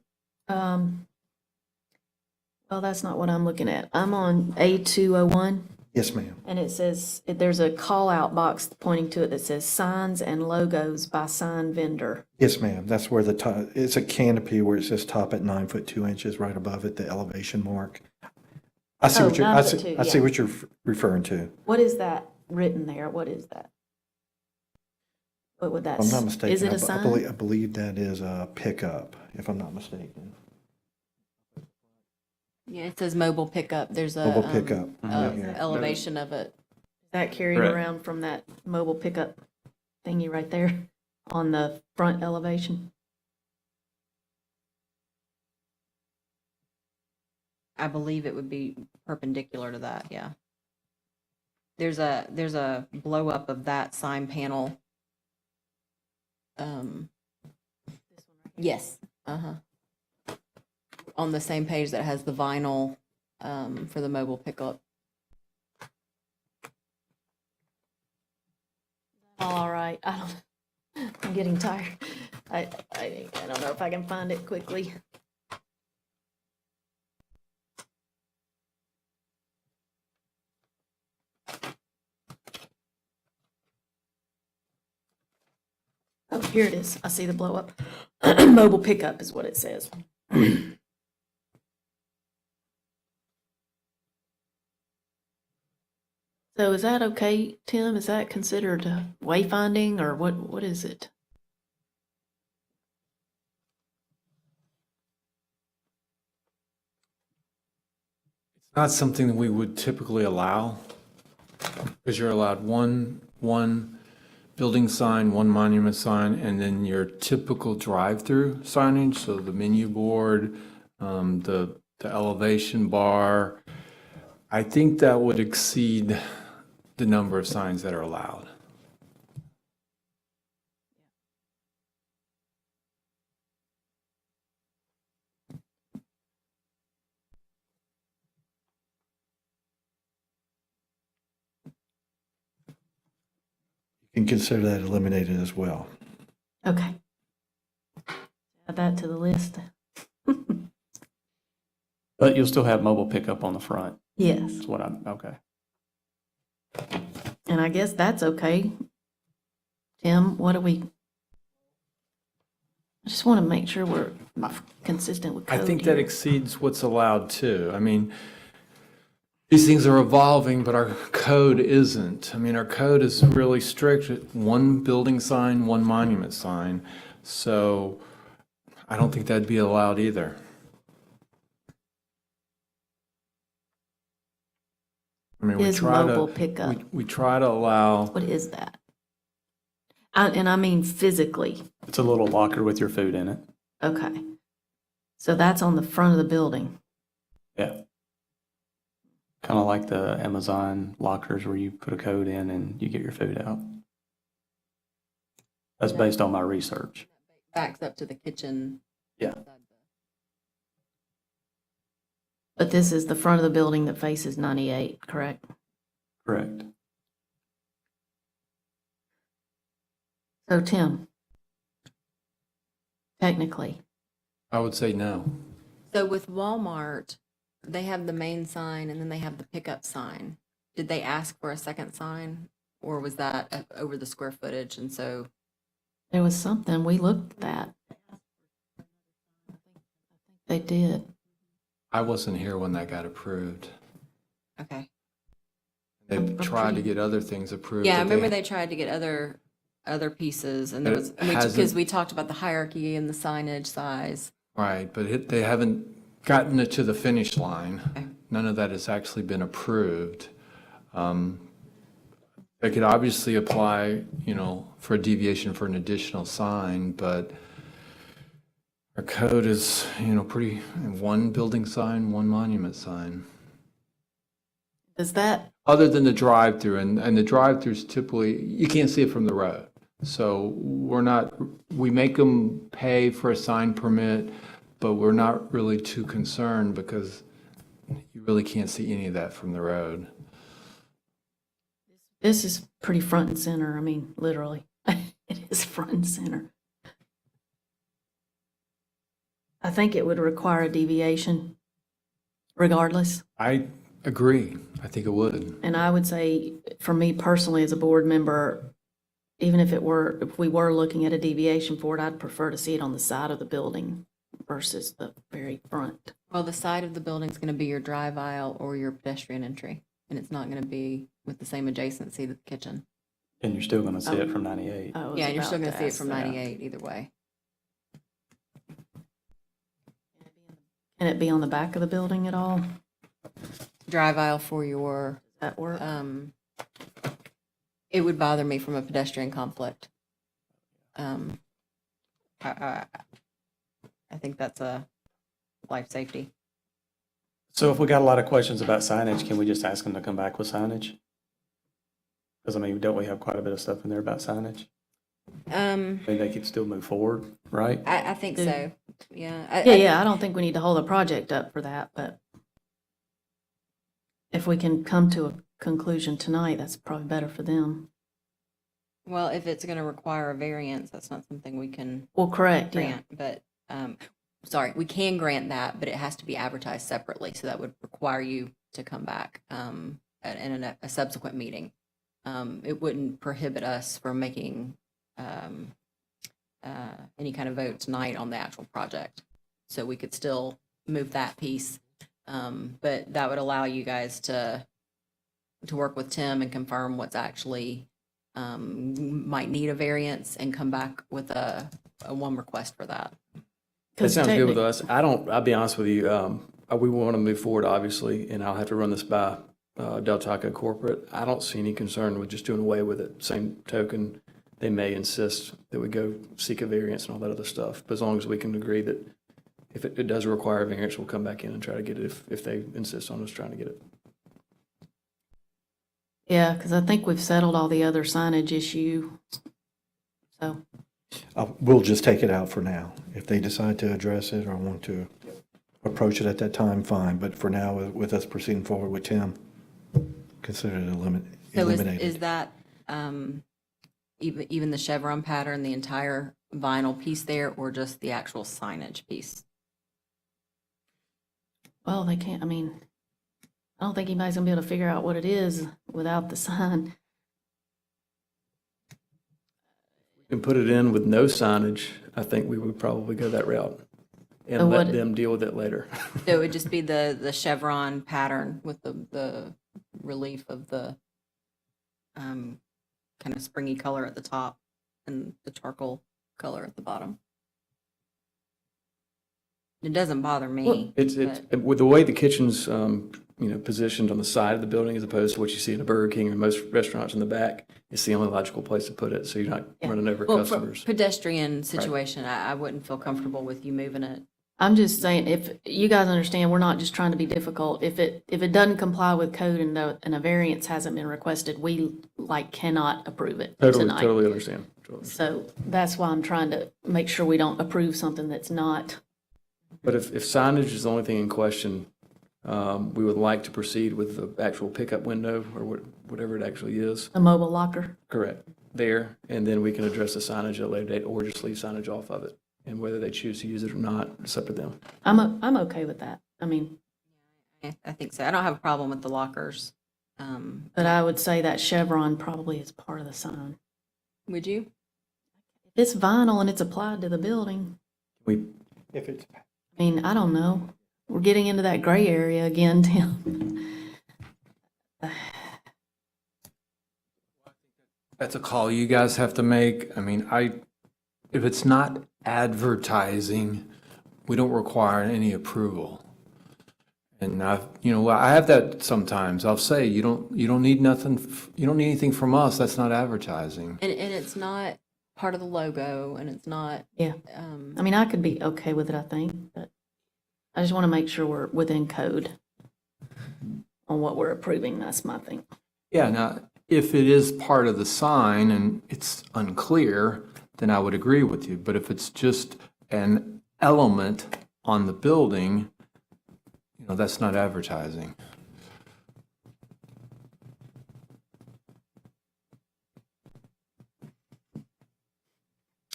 Well, that's not what I'm looking at. I'm on A201. Yes, ma'am. And it says, there's a call-out box pointing to it that says signs and logos by sign vendor. Yes, ma'am. That's where the top, it's a canopy where it says top at 9'2" right above it, the elevation mark. I see Oh, what you're, 9'2", I see yeah. what you're referring to. What is that? written there, what is that? What would that, If I'm not mistaken. is it a I sign? I believe that is a pickup, if I'm not mistaken. Yeah, it says mobile pickup. There's a Mobile pickup, right here. elevation of it. Is that carried Correct. around from that mobile pickup thingy right there on the front elevation? I believe it would be perpendicular to that, yeah. There's a blow up of that sign panel. Yes, on the same page that has the vinyl, for the mobile pickup. All right, I'm getting tired. I don't know if I can find it quickly. Oh, here it is. I see the blow up. Mobile pickup is what it says. So is that okay, Tim? Is that considered wayfinding or what is it? It's not something that we would typically allow, because you're allowed one building sign, one monument sign, and then your typical drive-through signage, so the menu board, the elevation bar. I think that would exceed the number of signs that are allowed. You can consider that eliminated as well. Okay. Add that to the list. But you'll still have mobile pickup on the front, Yes, is what I'm, okay. and I guess that's okay. Tim, what do we? I just want to make sure we're consistent with I code think that here. exceeds what's allowed too. I mean, these things are evolving, but our code isn't. I mean, our code is really strict. One building sign, one monument sign. So I don't think that'd be allowed either. I mean, we Is try mobile to, pickup. we try to allow, What is that? And I mean physically. It's a little locker with your food in it. Okay. So that's on the front of the building. Yeah. Kind of like the Amazon lockers where you put a code in and you get your food out. That's based on my research. Backs up to the kitchen. Yeah. But this is the front of the building that faces 98, correct? Correct. So Tim, technically, I would say no. So with Walmart, they have the main sign and then they have the pickup sign. Did they ask for a second sign, or was that over the square footage? And so, there was something we looked at. They did. I wasn't here when that got approved. okay. They've tried to get other things approved. Yeah, I but remember they tried to get other pieces, and there But was, it because hasn't- we talked about the hierarchy and the signage size. Right, but they haven't gotten it to the finish line. Okay. None of that has actually been approved. They could obviously apply, for a deviation for an additional sign, but our code is, pretty, one building sign, one monument sign. Does that, Other than the drive-through, and the drive-throughs typically, you can't see it from the road. So we make them pay for a sign permit, but we're not really too concerned because you really can't see any of that from the road. this is pretty front and center, I mean, literally. It is front and center. I think it would require a deviation regardless. I agree. I think it would. And I would say, for me personally, as a board member, even if we were looking at a deviation for it, I'd prefer to see it on the side of the building versus the very front. Well, the side of the building is going to be your drive aisle or your pedestrian entry. and it's not gonna be with the same adjacency to the kitchen. And you're still gonna see it from 98. I was Yeah, and you're still about gonna to see it ask from that. 98 either way. Can it be on the back of the building at all? Drive aisle for your, Does that work? it would bother me from a pedestrian conflict. I think that's a life safety. So if we got a lot of questions about signage, can we just ask them to come back with signage? Because, I mean, don't we have quite a bit of stuff in there about signage? Maybe they could still move forward, right? I think so, yeah. Yeah, I don't think we need to hold the project up for that, but if we can come to a conclusion tonight, that's probably better for them. Well, if it's gonna require a variance, that's not something we can Well, correct, yeah. grant, but, sorry, we can grant that, but it has to be advertised separately, so that would require you to come back, in a subsequent meeting. It wouldn't prohibit us from making, any kind of vote tonight on the actual project. So we could still move that piece, but that would allow you guys to work with Tim and confirm what's actually, might need a variance and come back with a one request for that. That sounds good with us. I'll be honest with you, we want to move forward, obviously, and I'll have to run this by Del Taco Corporate. I don't see any concern with just doing away with it. Same token, they may insist that we go seek a variance and all that other stuff. But as long as we can agree that if it does require a variance, we'll come back in and try to get it if they insist on us trying to get it. Yeah, because I think we've settled all the other signage issue. So, We'll just take it out for now. If they decide to address it or want to approach it at that time, fine. But for now, with us proceeding forward with Tim, consider it So eliminated. is that, even the chevron pattern, the entire vinyl piece there, or just the actual signage piece? well, they can't, I mean, I don't think anybody's gonna be able to figure out what it is without the sign. We can put it in with no signage. I think we would probably go that route So and let what- them deal with it later. So it would just be the chevron pattern with the relief of the, kind of springy color at the top and the charcoal color at the bottom. It doesn't bother me. It's with the way the kitchen's positioned on the side of the building as opposed to what you see in a Burger King or most restaurants in the back. It's the only logical place to put it, so you're not Yeah. running over Well, for customers. pedestrian situation, I wouldn't feel comfortable with you moving it. I'm just saying, if you guys understand, we're not just trying to be difficult. If it doesn't comply with code and a variance hasn't been requested, we cannot approve it tonight. Totally understand. So that's why I'm trying to make sure we don't approve something that's not. But if signage is the only thing in question, we would like to proceed with the actual pickup window or whatever it actually is. A mobile locker. Correct. There, and then we can address the signage at a later date or just leave signage off of it. And whether they choose to use it or not, it's up to them. I'm okay with that. I mean, I think so. I don't have a problem with the lockers. but I would say that chevron probably is part of the sign. Would you? If it's vinyl and it's applied to the building, If it's I mean, I don't know. We're getting into that gray area again, Tim. That's a call you guys have to make. I mean, if it's not advertising, we don't require any approval. And I have that sometimes. I'll say, you don't need nothing, you don't need anything from us. That's not advertising. And it's not part of the logo, and it's not. Yeah. I mean, I could be okay with it, I think, but I just want to make sure we're within code on what we're approving. That's my thing. Yeah, now, if it is part of the sign and it's unclear, then I would agree with you. But if it's just an element on the building, that's not advertising.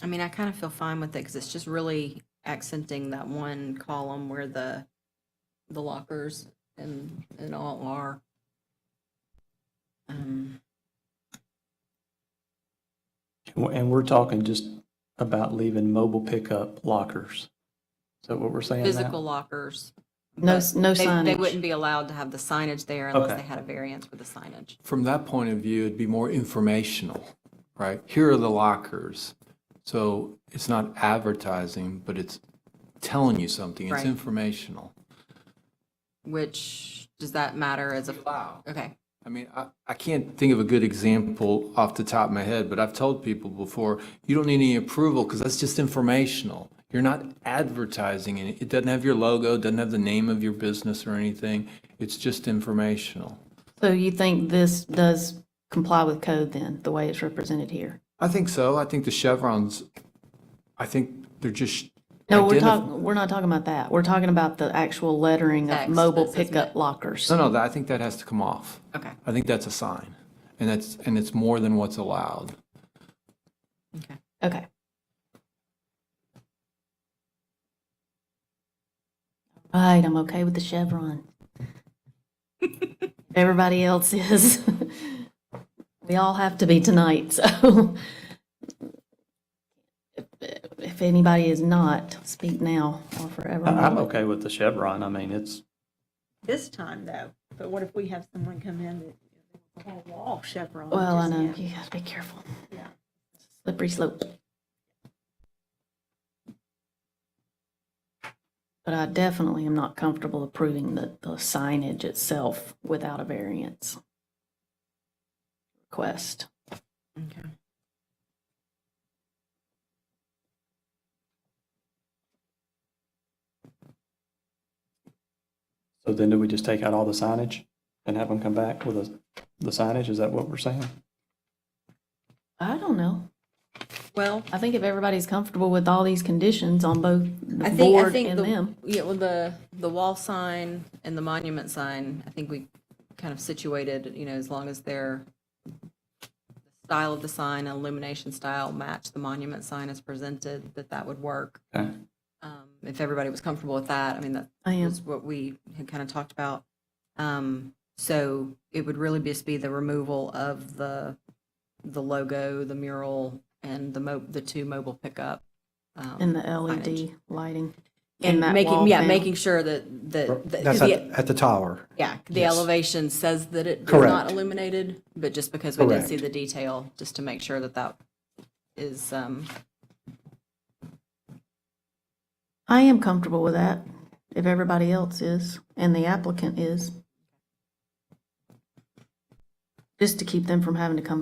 I mean, I kind of feel fine with it because it's just really accenting that one column where the lockers and all are. And we're talking just about leaving mobile pickup lockers. Is that what we're saying now? Physical lockers No, but no They signage. wouldn't be allowed to have the signage there unless Okay. they had a variance for the signage. From that point of view, it'd be more informational, right? Here are the lockers. So it's not advertising, but it's telling you something. It's Right. informational. Which, does that matter as a, Allow. okay, I mean, I can't think of a good example off the top of my head, but I've told people before, you don't need any approval because that's just informational. You're not advertising it. It doesn't have your logo, doesn't have the name of your business or anything. It's just informational. So you think this does comply with code then, the way it's represented here? I think so. I think the chevrons, I think they're just. No, identif- we're not talking about that. We're talking about the actual lettering of Text mobile that says pickup lockers. No, I think that has to come off. okay, I think that's a sign. And it's more than what's allowed. okay. Okay. All right, I'm okay with the chevron. Everybody else is. We all have to be tonight, so. If anybody is not, speak now or forever. I'm okay with the chevron. I mean, it's, This time though, but what if we have someone come in that, the whole wall chevron? Well, I just- know, yeah. you gotta be careful. Yeah. Slippery slope. But I definitely am not comfortable approving the signage itself without a variance request. Okay. so then do we just take out all the signage and have them come back with the signage? Is that what we're saying? I don't know. Well, I think if everybody's comfortable with all these conditions on both the I board think and the, them. yeah, well, the wall sign and the monument sign, I think we kind of situated, as long as their style of the sign and illumination style match the monument sign as presented, that would work. Okay. If everybody was comfortable with that, I mean, that I am. was what we had kind of talked about. So it would really just be the removal of the logo, the mural, and the two mobile pickup. And the LED signage. lighting. And in that wall panel. making sure that, 'cause That's the- at the tower. yeah, the Yes. elevation says that it is Correct. not illuminated, but just because we didn't see Correct. the detail, just to make sure that is, I am comfortable with that, if everybody else is, and the applicant is. Just to keep them from having to come back